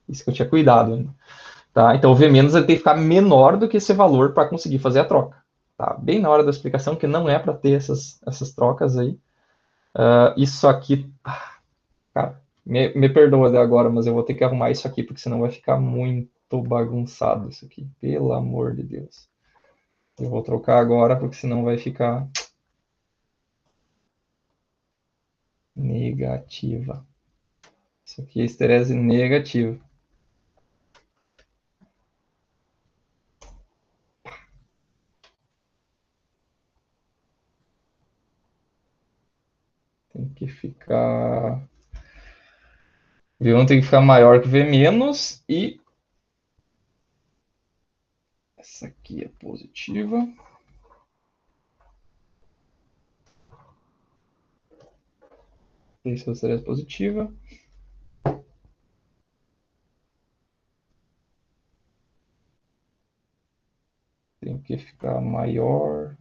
Isso que eu tinha cuidado, né? Tá? Então, o V- ele tem que ficar menor do que esse valor para conseguir fazer a troca. Tá? Bem na hora da explicação, que não é para ter essas trocas aí. Isso aqui... Cara, me perdoa de agora, mas eu vou ter que arrumar isso aqui, porque senão vai ficar muito bagunçado isso aqui. Pelo amor de Deus. Eu vou trocar agora, porque senão vai ficar... negativa. Isso aqui é esterese negativa. Tem que ficar... V1 tem que ficar maior que V menos e... essa aqui é positiva. Isso é esterese positiva. Tem que ficar maior.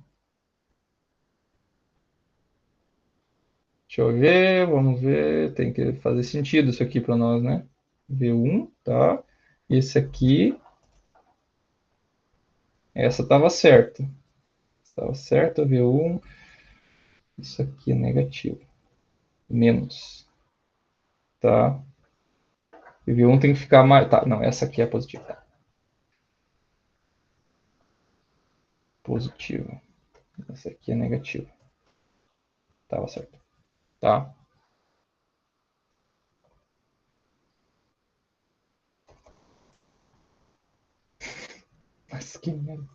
Deixa eu ver, vamos ver. Tem que fazer sentido isso aqui para nós, né? V1, tá? Esse aqui. Essa estava certa. Estava certa, V1. Isso aqui é negativo. Menos. Tá? E V1 tem que ficar mais. Tá, não, essa aqui é positiva. Positiva. Essa aqui é negativa. Estava certo. Tá? Mas que merda.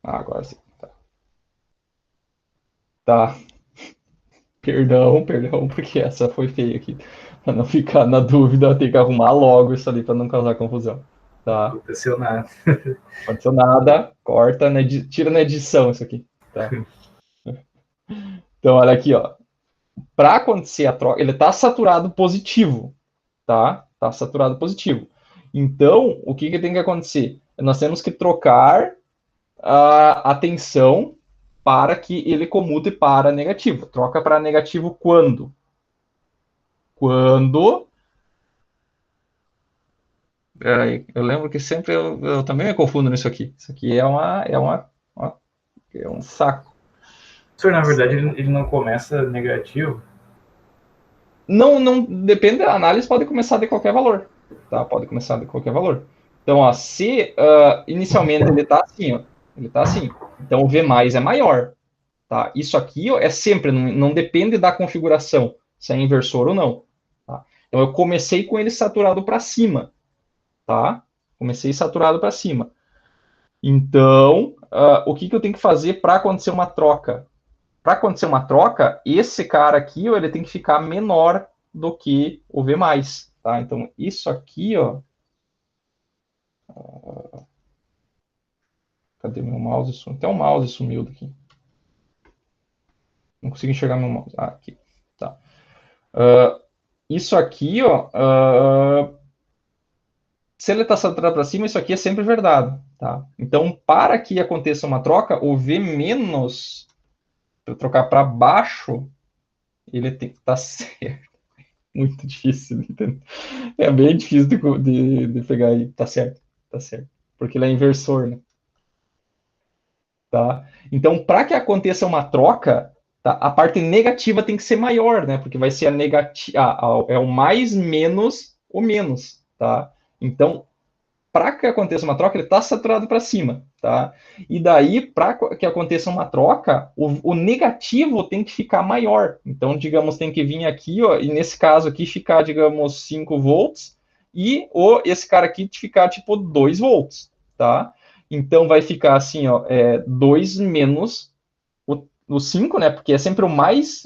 Agora sim. Tá. Tá. Perdão, porque essa foi feia aqui. Para não ficar na dúvida, tem que arrumar logo isso ali para não causar confusão. Tá? Não aconteceu nada. Não aconteceu nada, corta, tira na edição isso aqui. Tá? Então, olha aqui, ó. Para acontecer a troca, ele está saturado positivo. Tá? Está saturado positivo. Então, o que tem que acontecer? Nós temos que trocar a tensão para que ele comute para negativo. Troca para negativo quando? Quando... Peraí, eu lembro que sempre eu também me confundo nisso aqui. Isso aqui é um saco. Senhor, na verdade, ele não começa negativo? Não depende da análise, pode começar de qualquer valor. Tá? Pode começar de qualquer valor. Então, ó, se inicialmente ele está assim, ó, ele está assim, então o V mais é maior. Tá? Isso aqui ó, é sempre, não depende da configuração, se é inversor ou não. Tá? Então, eu comecei com ele saturado para cima. Tá? Comecei saturado para cima. Então, o que eu tenho que fazer para acontecer uma troca? Para acontecer uma troca, esse cara aqui, ó, ele tem que ficar menor do que o V+. Tá? Então, isso aqui, ó... Cadê meu mouse? Até o mouse sumiu daqui. Não consigo enxergar meu mouse. Ah, aqui. Tá. Isso aqui, ó... se ele está saturado para cima, isso aqui é sempre verdade. Tá? Então, para que aconteça uma troca, o V menos, para trocar para baixo, ele tem que estar certo. Muito difícil, entendeu? É bem difícil de pegar aí. Tá certo, tá certo. Porque ele é inversor, né? Tá? Então, para que aconteça uma troca, tá? A parte negativa tem que ser maior, né? Porque vai ser a negativa, é o mais menos o menos, tá? Então, para que aconteça uma troca, ele está saturado para cima, tá? E daí, para que aconteça uma troca, o negativo tem que ficar maior. Então, digamos, tem que vir aqui, ó, e nesse caso aqui ficar, digamos, 5 volts, e esse cara aqui ficar, tipo, 2 volts, tá? Então, vai ficar assim, ó, 2 menos o 5, né? Porque é sempre o mais,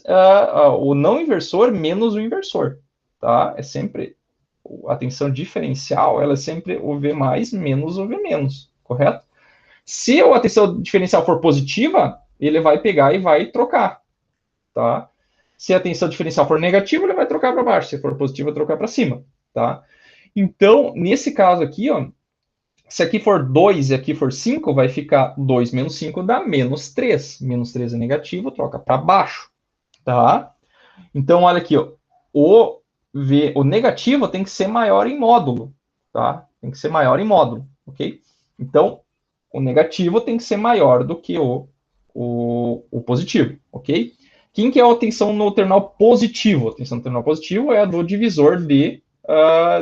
o não inversor menos o inversor, tá? É sempre a tensão diferencial, ela é sempre o V mais menos o V menos, correto? Se a tensão diferencial for positiva, ele vai pegar e vai trocar, tá? Se a tensão diferencial for negativa, ele vai trocar para baixo. Se for positiva, vai trocar para cima, tá? Então, nesse caso aqui, ó, se aqui for 2 e aqui for 5, vai ficar 2 menos 5 dá menos 3. Menos 3 é negativo, troca para baixo, tá? Então, olha aqui, ó, o negativo tem que ser maior em módulo, tá? Tem que ser maior em módulo, ok? Então, o negativo tem que ser maior do que o positivo, ok? Quem que é a tensão no terminal positivo? A tensão no terminal positivo é a do divisor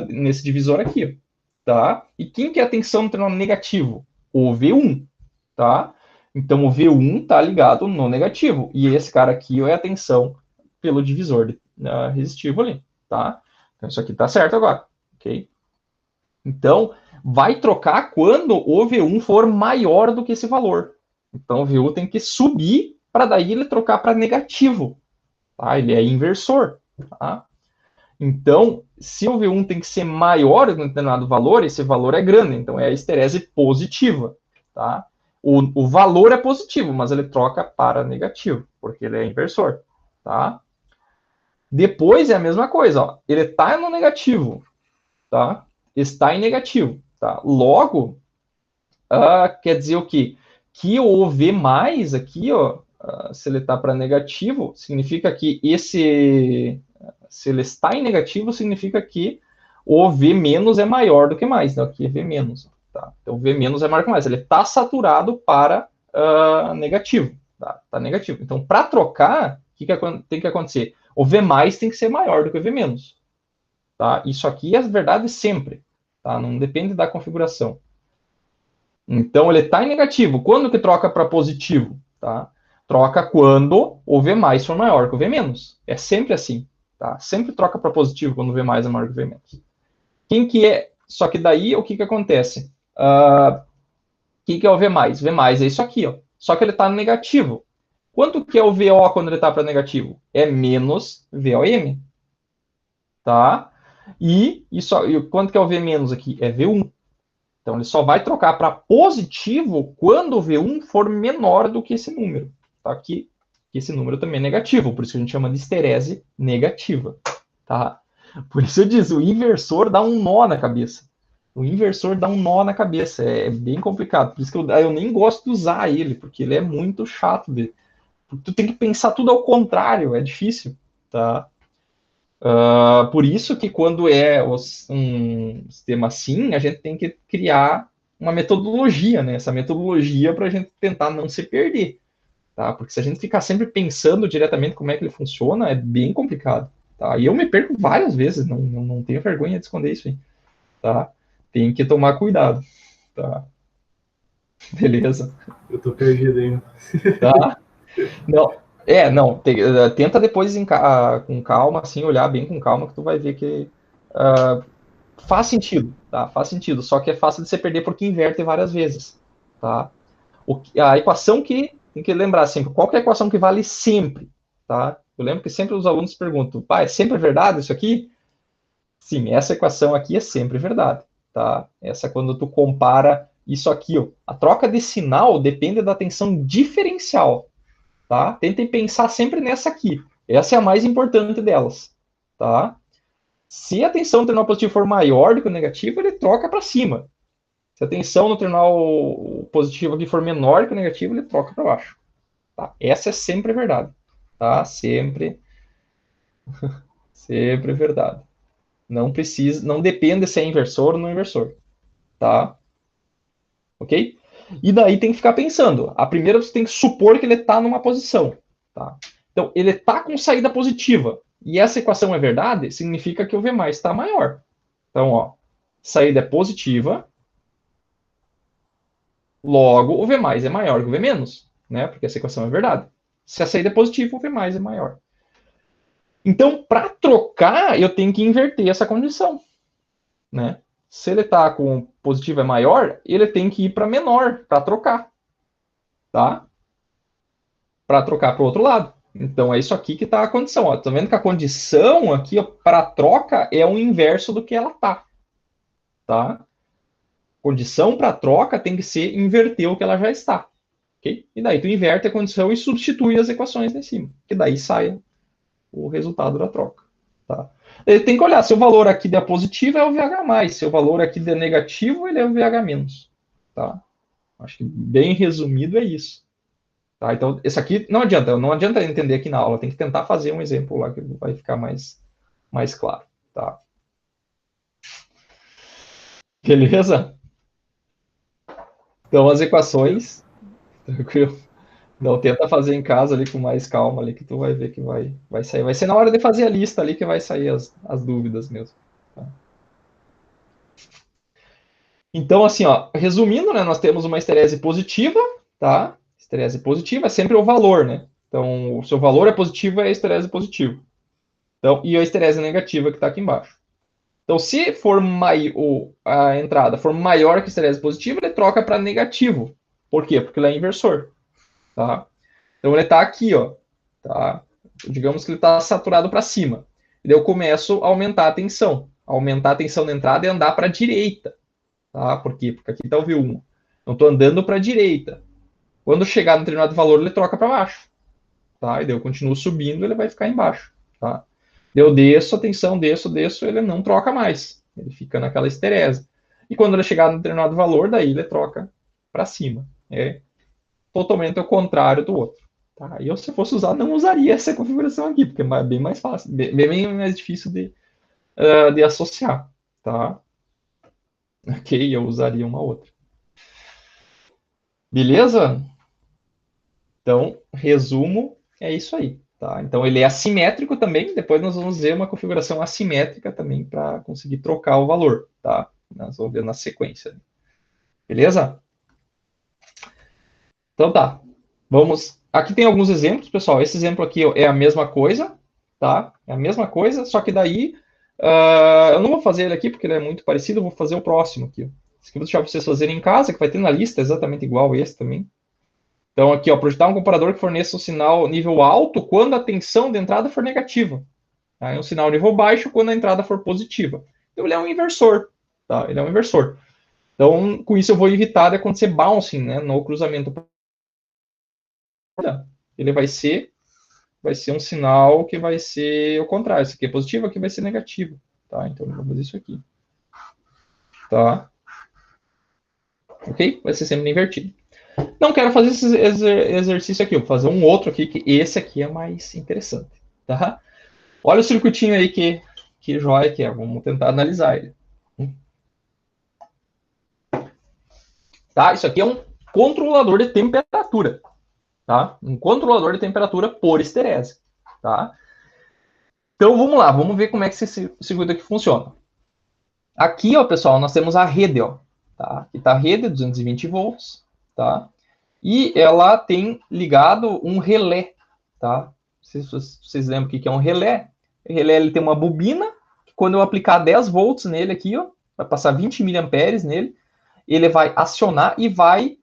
nesse divisor aqui, tá? E quem que é a tensão no terminal negativo? O V1, tá? Então, o V1 tá ligado no negativo, e esse cara aqui é a tensão pelo divisor resistivo ali, tá? Então, isso aqui tá certo agora, ok? Então, vai trocar quando o V1 for maior do que esse valor. Então, o V1 tem que subir para daí ele trocar para negativo, tá? Ele é inversor, tá? Então, se o V1 tem que ser maior em um determinado valor, esse valor é grande, então é a esterese positiva, tá? O valor é positivo, mas ele troca para negativo, porque ele é inversor, tá? Depois é a mesma coisa, ó. Ele está no negativo, tá? Está em negativo, tá? Logo, quer dizer o quê? Que o V mais aqui, ó, se ele está para negativo, significa que se ele está em negativo, significa que o V menos é maior do que mais, né? Aqui é V menos, tá? Então, o V menos é maior que mais. Ele está saturado para negativo, tá? Tá negativo. Então, para trocar, o que tem que acontecer? O V mais tem que ser maior do que o V menos, tá? Isso aqui é verdade sempre, tá? Não depende da configuração. Então, ele está em negativo. Quando que troca para positivo, tá? Troca quando o V mais for maior que o V menos. É sempre assim, tá? Sempre troca para positivo quando o V mais é maior que o V menos. Quem que é? Só que daí, o que que acontece? Quem que é o V mais? V mais é isso aqui, ó. Só que ele está no negativo. Quanto que é o VO quando ele está para negativo? É menos VOM, tá? E quanto que é o V menos aqui? É V1. Então, ele só vai trocar para positivo quando o V1 for menor do que esse número. Tá? Que esse número também é negativo, por isso que a gente chama de esterese negativa. Tá? Por isso eu disse, o inversor dá um nó na cabeça. O inversor dá um nó na cabeça, é bem complicado. Por isso que eu nem gosto de usar ele, porque ele é muito chato. Tu tem que pensar tudo ao contrário, é difícil, tá? Por isso que quando é um sistema assim, a gente tem que criar uma metodologia, né? Essa metodologia para a gente tentar não se perder, tá? Porque se a gente ficar sempre pensando diretamente como é que ele funciona, é bem complicado, tá? E eu me perco várias vezes, não tenho vergonha de esconder isso aí, tá? Tem que tomar cuidado, tá? Beleza? Eu tô perdido ainda. Tá? Não, tenta depois com calma, assim, olhar bem com calma, que tu vai ver que faz sentido, tá? Faz sentido, só que é fácil de você perder porque inverte várias vezes, tá? A equação que tem que lembrar sempre, qual que é a equação que vale sempre, tá? Eu lembro que sempre os alunos perguntam, é sempre verdade isso aqui? Sim, essa equação aqui é sempre verdade, tá? Essa é quando tu compara isso aqui, ó. A troca de sinal depende da tensão diferencial, tá? Tentem pensar sempre nessa aqui. Essa é a mais importante delas, tá? Se a tensão no terminal positivo for maior do que o negativo, ele troca para cima. Se a tensão no terminal positivo aqui for menor que o negativo, ele troca para baixo. Tá? Essa é sempre verdade. Tá? Sempre, sempre verdade. Não precisa, não depende se é inversor ou não inversor. Tá? Ok? E daí tem que ficar pensando. A primeira você tem que supor que ele está numa posição. Tá? Então, ele está com saída positiva. E essa equação é verdade, significa que o V mais está maior. Então, ó, saída é positiva, logo o V mais é maior que o V menos, né? Porque essa equação é verdade. Se a saída é positiva, o V mais é maior. Então, para trocar, eu tenho que inverter essa condição, né? Se ele está com positivo é maior, ele tem que ir para menor para trocar, tá? Para trocar para o outro lado. Então, é isso aqui que está a condição. Ó. Tá vendo que a condição aqui para troca é o inverso do que ela tá? Condição para troca tem que ser inverter o que ela já está. Okay? E daí tu inverte a condição e substitui as equações lá em cima. Que daí sai o resultado da troca. Tá? Ele tem que olhar se o valor aqui der positivo é o VH+, se o valor aqui der negativo, ele é o VH-. Tá? Acho que bem resumido é isso. Tá? Então, esse aqui não adianta entender aqui na aula, tem que tentar fazer um exemplo lá que vai ficar mais claro. Tá? Beleza? Então, as equações, tranquilo. Não, tenta fazer em casa ali com mais calma ali, que tu vai ver que vai sair. Vai ser na hora de fazer a lista ali que vai sair as dúvidas mesmo. Tá? Então, assim, ó, resumindo, né, nós temos uma esterese positiva, tá? Esterese positiva é sempre o valor, né? Então, o seu valor é positivo, é a esterese positiva. Então, e a esterese negativa que está aqui embaixo. Então, se for a entrada for maior que a esterese positiva, ele troca para negativo. Por quê? Porque ele é inversor, tá? Então, ele está aqui, ó, tá? Digamos que ele está saturado para cima. E daí eu começo a aumentar a tensão. Aumentar a tensão na entrada e andar para a direita. Tá? Por quê? Porque aqui está o V1. Então, estou andando para a direita. Quando chegar no determinado valor, ele troca para baixo. Tá? E daí eu continuo subindo, ele vai ficar embaixo. Tá? Eu desço, a tensão, desço, ele não troca mais. Ele fica naquela esterese. E quando ele chegar no determinado valor, daí ele troca para cima. É totalmente o contrário do outro. Tá? E eu, se fosse usar, não usaria essa configuração aqui, porque é bem mais fácil, bem mais difícil de associar. Tá? Ok, eu usaria uma outra. Beleza? Então, resumo, é isso aí. Tá? Então, ele é assimétrico também. Depois nós vamos ver uma configuração assimétrica também para conseguir trocar o valor. Tá? Nós vamos ver na sequência. Beleza? Então tá. Vamos. Aqui tem alguns exemplos, pessoal. Esse exemplo aqui é a mesma coisa, tá? É a mesma coisa, só que daí eu não vou fazer ele aqui porque ele é muito parecido, eu vou fazer o próximo aqui. Esse aqui eu vou deixar vocês fazerem em casa, que vai ter na lista exatamente igual a esse também. Então, aqui, ó, projetar um comparador que forneça um sinal nível alto quando a tensão de entrada for negativa. Tá? E um sinal nível baixo quando a entrada for positiva. Então, ele é um inversor. Tá? Ele é um inversor. Então, com isso, eu vou evitar de acontecer bouncing, né, no cruzamento. Ele vai ser um sinal que vai ser o contrário. Isso aqui é positivo, aqui vai ser negativo. Tá? Então, eu vou fazer isso aqui. tá? Ok? Vai ser sempre invertido. Não quero fazer esse exercício aqui, vou fazer um outro aqui, que esse aqui é mais interessante, tá? Olha o circuitinho aí que joia que é, vamos tentar analisar ele. Tá? Isso aqui é um controlador de temperatura, tá? Um controlador de temperatura por esterese, tá? Então vamos lá, vamos ver como é que esse circuito aqui funciona. Aqui, ó, pessoal, nós temos a rede, ó, tá? Aqui tá a rede, 220 volts, tá? E ela tem ligado um relé, tá? Se vocês lembram o que é um relé. O relé ele tem uma bobina, que quando eu aplicar 10 volts nele aqui, ó, vai passar 20 miliamperes nele, ele vai acionar e vai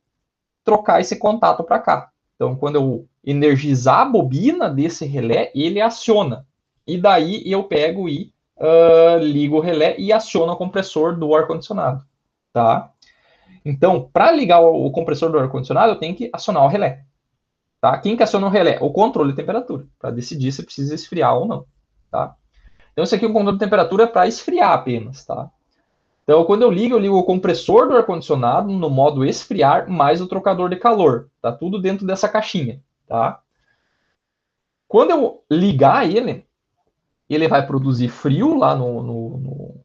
trocar esse contato para cá. Então, quando eu energizar a bobina desse relé, ele aciona. E daí eu pego e ligo o relé e aciono o compressor do ar-condicionado, tá? Então, para ligar o compressor do ar-condicionado, eu tenho que acionar o relé, tá? Quem que aciona o relé? O controle de temperatura, para decidir se precisa esfriar ou não, tá? Então, isso aqui é um controle de temperatura para esfriar apenas, tá? Então, quando eu ligo o compressor do ar-condicionado no modo esfriar, mais o trocador de calor. Tá tudo dentro dessa caixinha, tá? Quando eu ligar ele, ele vai produzir frio lá no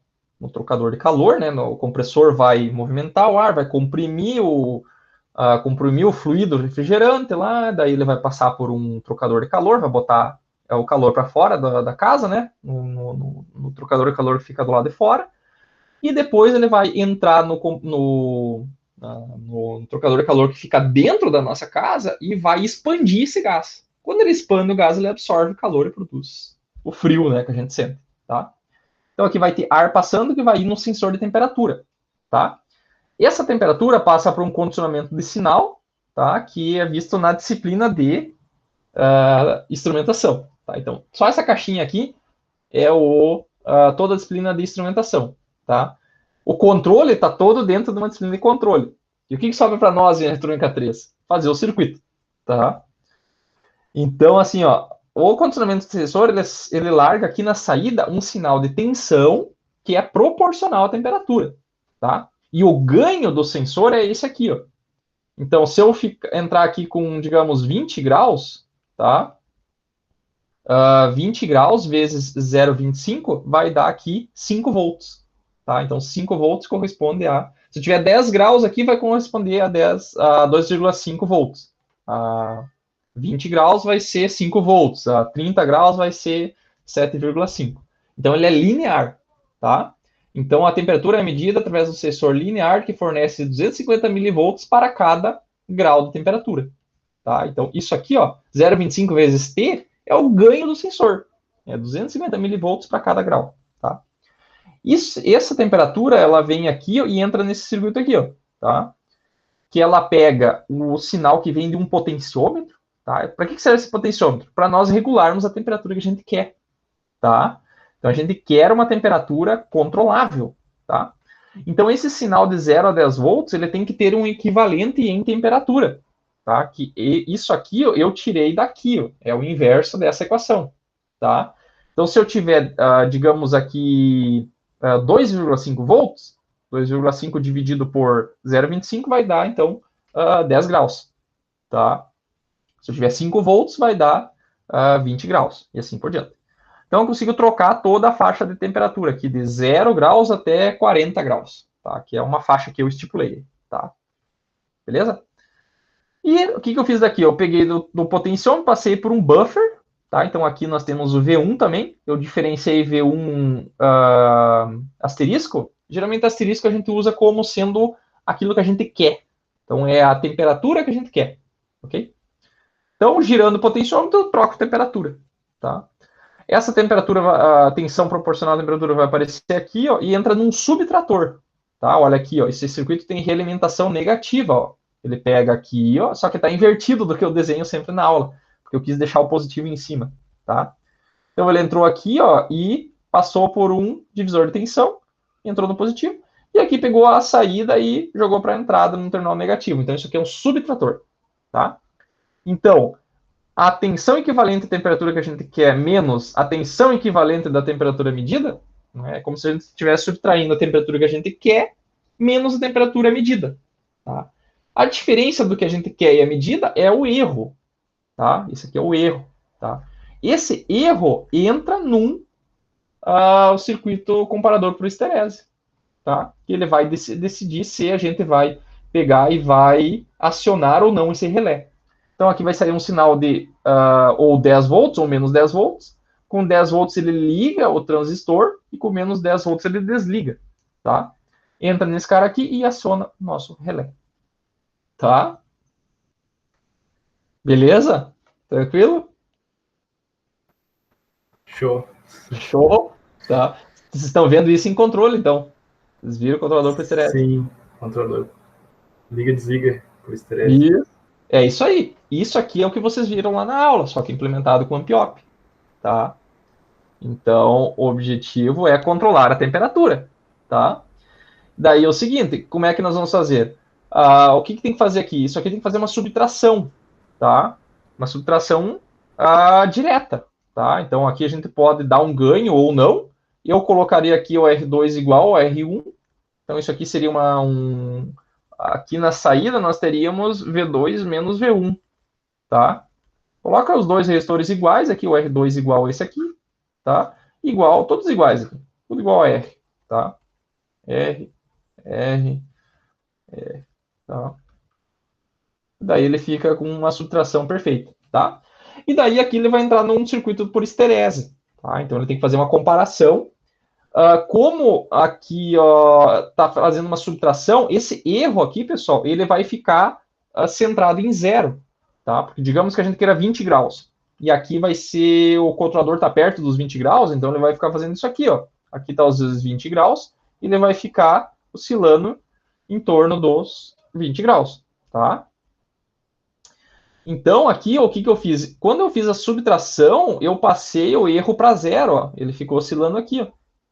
trocador de calor, né? O compressor vai movimentar o ar, vai comprimir o fluido refrigerante lá, daí ele vai passar por um trocador de calor, vai botar o calor para fora da casa, né? No trocador de calor que fica do lado de fora. E depois ele vai entrar no trocador de calor que fica dentro da nossa casa e vai expandir esse gás. Quando ele expande o gás, ele absorve o calor e produz o frio, né, que a gente sente, tá? Então aqui vai ter ar passando que vai ir no sensor de temperatura, tá? E essa temperatura passa por um condicionamento de sinal, tá? Que é visto na disciplina de instrumentação, tá? Então, só essa caixinha aqui é toda a disciplina de instrumentação, tá? O controle está todo dentro de uma disciplina de controle. E o que sobra para nós em eletrônica 3? Fazer o circuito, tá? Então, assim, ó, o condicionamento do sensor, ele larga aqui na saída um sinal de tensão que é proporcional à temperatura, tá? E o ganho do sensor é esse aqui, ó. Então, se eu entrar aqui com, digamos, 20 graus, tá? 20 graus vezes 0,25 vai dar aqui 5 volts. Tá? Então, 5 volts corresponde a... Se tiver 10 graus aqui, vai corresponder a 2,5 volts. A 20 graus vai ser 5 volts. A 30 graus vai ser 7,5. Então, ele é linear. Tá? Então, a temperatura é medida através do sensor linear que fornece 250 milivolts para cada grau de temperatura. Tá? Então, isso aqui, ó, 0,25 vezes T é o ganho do sensor. É 250 milivolts para cada grau. Tá? Essa temperatura, ela vem aqui e entra nesse circuito aqui, ó, tá? Que ela pega o sinal que vem de um potenciômetro. Tá? Para que serve esse potenciômetro? Para nós regularmos a temperatura que a gente quer. Tá? Então, a gente quer uma temperatura controlável. Tá? Então, esse sinal de 0 a 10 volts, ele tem que ter um equivalente em temperatura. Tá? Que isso aqui eu tirei daqui, ó, é o inverso dessa equação, tá? Então, se eu tiver, digamos aqui, 2,5 volts, 2,5 dividido por 0,25 vai dar, então, 10 graus, tá? Se eu tiver 5 volts, vai dar 20 graus, e assim por diante. Então, eu consigo trocar toda a faixa de temperatura aqui, de 0 graus até 40 graus, tá? Que é uma faixa que eu estipulei, tá? Beleza? E o que eu fiz daqui? Eu peguei do potenciômetro, passei por um buffer, tá? Então aqui nós temos o V1 também. Eu diferenciei V1 asterisco. Geralmente asterisco a gente usa como sendo aquilo que a gente quer. Então é a temperatura que a gente quer, ok? Então girando o potenciômetro, eu troco a temperatura, tá? Essa temperatura, a tensão proporcional à temperatura vai aparecer aqui, ó, e entra num subtrator, tá? Olha aqui, ó, esse circuito tem realimentação negativa, ó. Ele pega aqui, ó, só que está invertido do que eu desenho sempre na aula, porque eu quis deixar o positivo em cima, tá? Então ele entrou aqui, ó, e passou por um divisor de tensão, entrou no positivo, e aqui pegou a saída e jogou para a entrada no terminal negativo. Então isso aqui é um subtrator, tá? Então, a tensão equivalente à temperatura que a gente quer menos a tensão equivalente da temperatura medida, é como se a gente estivesse subtraindo a temperatura que a gente quer menos a temperatura medida. Tá? A diferença do que a gente quer e a medida é o erro. Tá? Esse aqui é o erro. Tá? Esse erro entra num o circuito comparador por esterese. Tá? E ele vai decidir se a gente vai pegar e vai acionar ou não esse relé. Então aqui vai sair um sinal de ou 10 volts ou menos 10 volts. Com 10 volts ele liga o transistor e com menos 10 volts ele desliga. Tá? Entra nesse cara aqui e aciona o nosso relé. Tá? Beleza? Tranquilo? Show. Show. Tá? Vocês estão vendo isso em controle, então. Vocês viram o controlador por esterese? Sim, controlador. Liga, desliga por estresse. Isso. É isso aí. Isso aqui é o que vocês viram lá na aula, só que implementado com Ampiop. Tá? Então, o objetivo é controlar a temperatura. Tá? Daí é o seguinte, como é que nós vamos fazer? O que tem que fazer aqui? Isso aqui tem que fazer uma subtração. Tá? Uma subtração direta. Tá? Então, aqui a gente pode dar um ganho ou não. Eu colocaria aqui o R2 igual ao R1. Então, isso aqui seria aqui na saída, nós teríamos V2 menos V1, tá? Coloca os dois resistores iguais, aqui o R2 igual a esse aqui, tá? Igual, todos iguais aqui, tudo igual a R, tá? R, R, R, tá? Daí ele fica com uma subtração perfeita, tá? E daí aqui ele vai entrar num circuito por esterese, tá? Então ele tem que fazer uma comparação. Como aqui está fazendo uma subtração, esse erro aqui, pessoal, ele vai ficar centrado em zero, tá? Porque digamos que a gente queira 20 graus, e aqui vai ser, o controlador está perto dos 20 graus, então ele vai ficar fazendo isso aqui, ó. Aqui está os 20 graus, e ele vai ficar oscilando em torno dos 20 graus, tá? Então, aqui, o que eu fiz? Quando eu fiz a subtração, eu passei o erro para zero, ó. Ele ficou oscilando aqui, ó.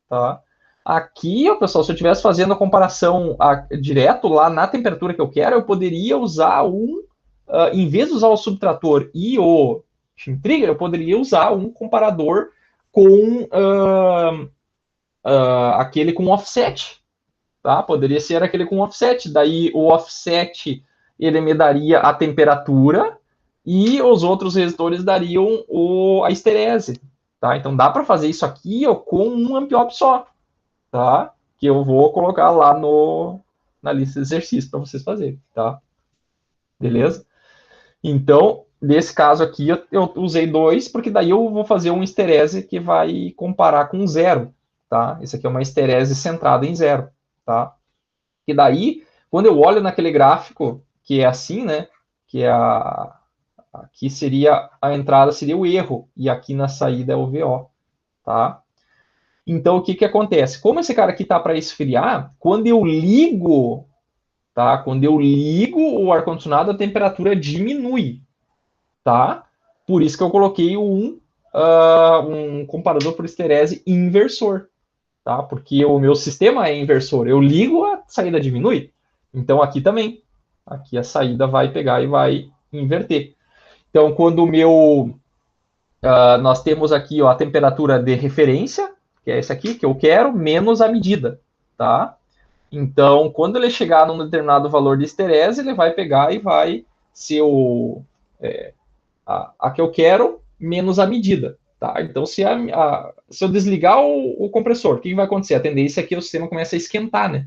Tá? Aqui, pessoal, se eu estivesse fazendo a comparação direto lá na temperatura que eu quero, eu poderia usar em vez de usar o subtrator e o shim trigger, eu poderia usar um comparador com aquele com offset, tá? Poderia ser aquele com offset. Daí o offset ele me daria a temperatura e os outros resistores dariam a esterese. Tá? Então dá para fazer isso aqui com um ampiop só, tá? Que eu vou colocar lá na lista de exercícios para vocês fazerem, tá? Beleza? Então, nesse caso aqui, eu usei 2, porque daí eu vou fazer um esterese que vai comparar com 0, tá? Esse aqui é uma esterese centrada em 0, tá? E daí, quando eu olho naquele gráfico, que é assim, né? Que é aqui seria a entrada, seria o erro, e aqui na saída é o VO, tá? Então, o que que acontece? Como esse cara aqui tá para esfriar, quando eu ligo, tá? Quando eu ligo o ar-condicionado, a temperatura diminui, tá? Por isso que eu coloquei um comparador por esterese inversor, tá? Porque o meu sistema é inversor. Eu ligo, a saída diminui. Então, aqui também. Aqui a saída vai pegar e vai inverter. Então, quando o meu... nós temos aqui a temperatura de referência, que é esse aqui, que eu quero, menos a medida, tá? Então, quando ele chegar num determinado valor de esterese, ele vai pegar e vai ser a que eu quero, menos a medida, tá? Então, se eu desligar o compressor, o que vai acontecer? A tendência é que o sistema começa a esquentar, né?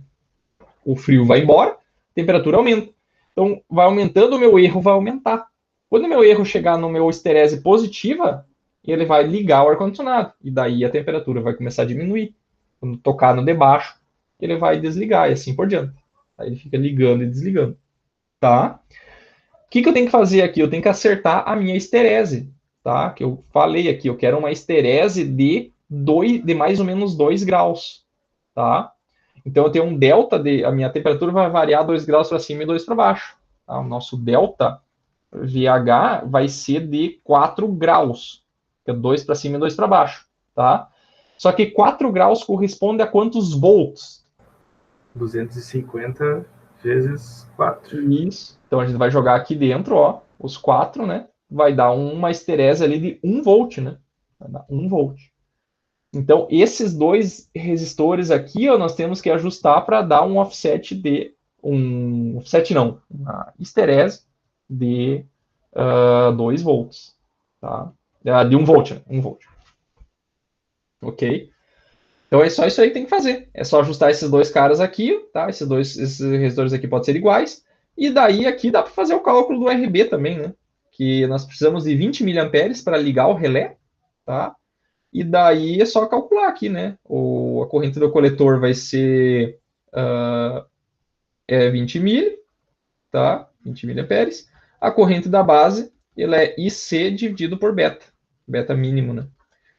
O frio vai embora, a temperatura aumenta. Então, vai aumentando, o meu erro vai aumentar. Quando o meu erro chegar no meu esterese positiva, ele vai ligar o ar-condicionado. E daí a temperatura vai começar a diminuir. Quando tocar no de baixo, ele vai desligar e assim por diante. Aí ele fica ligando e desligando. Tá? O que eu tenho que fazer aqui? Eu tenho que acertar a minha esterese. Tá? Que eu falei aqui, eu quero uma esterese de mais ou menos 2 graus. Tá? Então eu tenho um delta a minha temperatura vai variar 2 graus para cima e 2 para baixo. Tá? O nosso delta VH vai ser de 4 graus, que é 2 para cima e 2 para baixo, tá? Só que 4 graus corresponde a quantos volts? 250 vezes 4. Isso. Então a gente vai jogar aqui dentro, ó, os 4, né? Vai dar uma esterese ali de 1 volt, né? Vai dar 1 volt. Então, esses dois resistores aqui, ó, nós temos que ajustar para dar um offset uma histerese de 2 volts, tá? De 1 volt, né? 1 volt. Ok? Então é só isso aí que tem que fazer. É só ajustar esses dois caras aqui, tá? Esses resistores aqui podem ser iguais. E daí aqui dá para fazer o cálculo do RB também, né? Que nós precisamos de 20 mA para ligar o relé, tá? E daí é só calcular aqui, né? A corrente do coletor vai ser 20 mil, tá? 20 miliamperes. A corrente da base, ela é IC dividido por beta. Beta mínimo, né?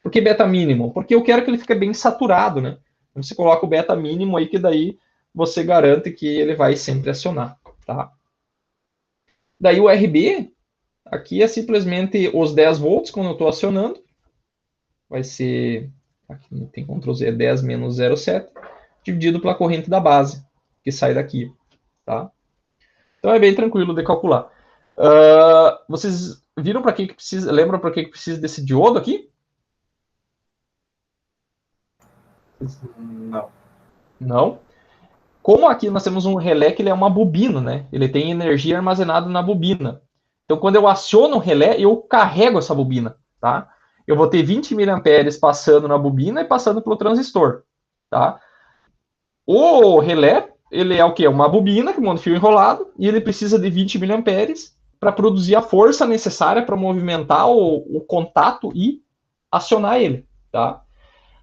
Por que beta mínimo? Porque eu quero que ele fique bem saturado, né? Você coloca o beta mínimo aí, que daí você garante que ele vai sempre acionar, tá? Daí o RB, aqui é simplesmente os 10 volts quando eu estou acionando. Vai ser, aqui tem Ctrl Z, 10 menos 0,7, dividido pela corrente da base, que sai daqui, tá? Então é bem tranquilo de calcular. Vocês viram para que precisa, lembram para que precisa desse diodo aqui? Não. Não. Como aqui nós temos um relé que ele é uma bobina, né? Ele tem energia armazenada na bobina. Então, quando eu aciono o relé, eu carrego essa bobina, tá? Eu vou ter 20 miliamperes passando na bobina e passando pelo transistor, tá? O relé, ele é o quê? Uma bobina com um fio enrolado e ele precisa de 20 miliamperes para produzir a força necessária para movimentar o contato e acionar ele, tá?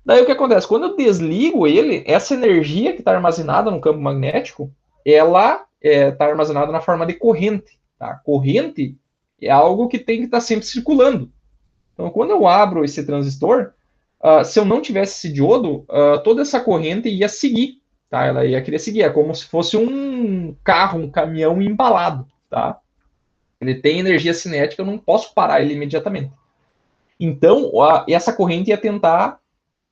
Daí o que acontece? Quando eu desligo ele, essa energia que está armazenada no campo magnético, ela está armazenada na forma de corrente. Tá? Corrente é algo que tem que estar sempre circulando. Então, quando eu abro esse transistor, se eu não tivesse esse diodo, toda essa corrente ia seguir. Tá? Ela ia querer seguir. É como se fosse um carro, um caminhão embalado. Tá? Ele tem energia cinética, eu não posso parar ele imediatamente. Então, essa corrente ia tentar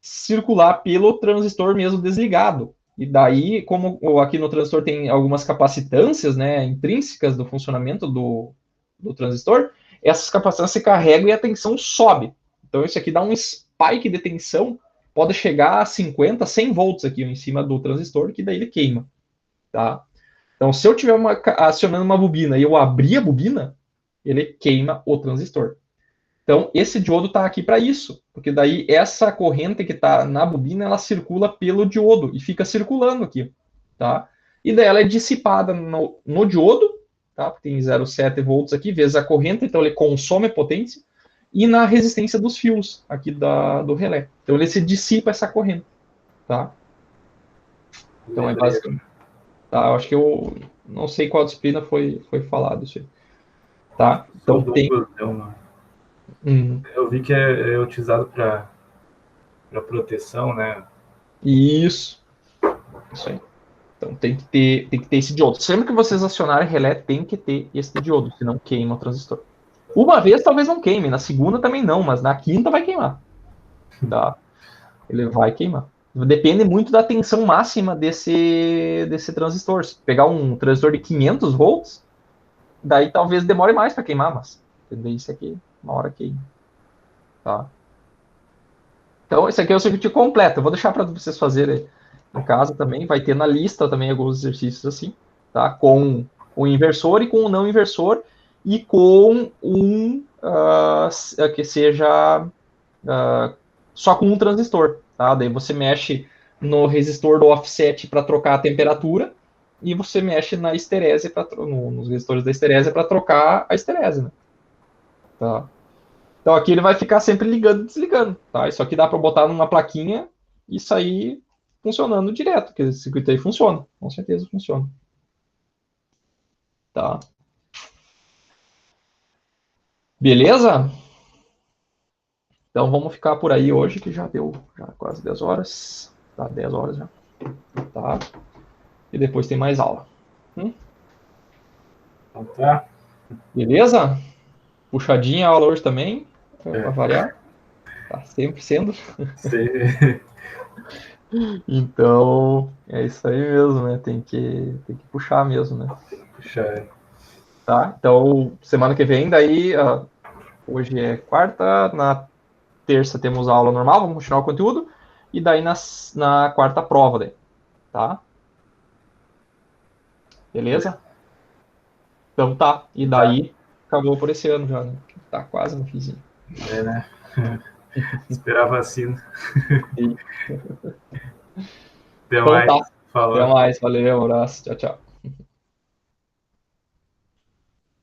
circular pelo transistor mesmo desligado. E daí, como aqui no transistor tem algumas capacitâncias, né, intrínsecas do funcionamento do transistor, essas capacitâncias se carregam e a tensão sobe. Então isso aqui dá um spike de tensão, pode chegar a 50, 100 volts aqui em cima do transistor, que daí ele queima, tá? Então se eu tiver acionando uma bobina e eu abrir a bobina, ele queima o transistor. Então, esse diodo está aqui para isso, porque daí essa corrente que está na bobina, ela circula pelo diodo e fica circulando aqui, tá? E daí ela é dissipada no diodo, tá? Tem 0,7 volts aqui, vezes a corrente, então ele consome potência, e na resistência dos fios aqui do relé. Então ele se dissipa essa corrente, tá? Então é basicamente. Tá, eu acho que eu não sei qual disciplina foi falado isso aí. Tá? Então tem. Eu vi que é utilizado para proteção, né? Isso aí. Então tem que ter esse diodo. Sempre que vocês acionarem relé, tem que ter esse diodo, senão queima o transistor. Uma vez talvez não queime, na segunda também não, mas na quinta vai queimar. Tá? Ele vai queimar. Depende muito da tensão máxima desse transistor. Se pegar um transistor de 500 volts, daí talvez demore mais para queimar, mas isso aqui, uma hora queima. Tá? Então, esse aqui é o circuito completo. Eu vou deixar para vocês fazerem em casa também. Vai ter na lista também alguns exercícios assim, tá? Com o inversor e com o não inversor e com que seja só com um transistor, tá? Daí você mexe no resistor do offset para trocar a temperatura e você mexe na esterese nos resistores da esterese para trocar a esterese, né? Tá? Então aqui ele vai ficar sempre ligando e desligando, tá? Isso aqui dá para botar numa plaquinha e sair funcionando direto, porque esse circuito aí funciona, com certeza funciona. Tá? Beleza? Então vamos ficar por aí hoje, que já deu quase 10 horas. Tá, 10 horas já. Tá? E depois tem mais aula. Então tá. Beleza? Puxadinha a aula hoje também, para variar. Tá sempre sendo. Então, é isso aí mesmo, né? Tem que puxar mesmo, né? Puxar. Tá? Então, semana que vem, daí, hoje é quarta, na terça temos a aula normal, vamos continuar o conteúdo, e daí na quarta prova, daí, tá? Beleza? Então tá, e daí acabou por esse ano já, né? Tá quase no finzinho. Né? Esperar a vacina. Sim. Até Então mais. tá. Falou. Até mais. Valeu, um abraço. Tchau, tchau.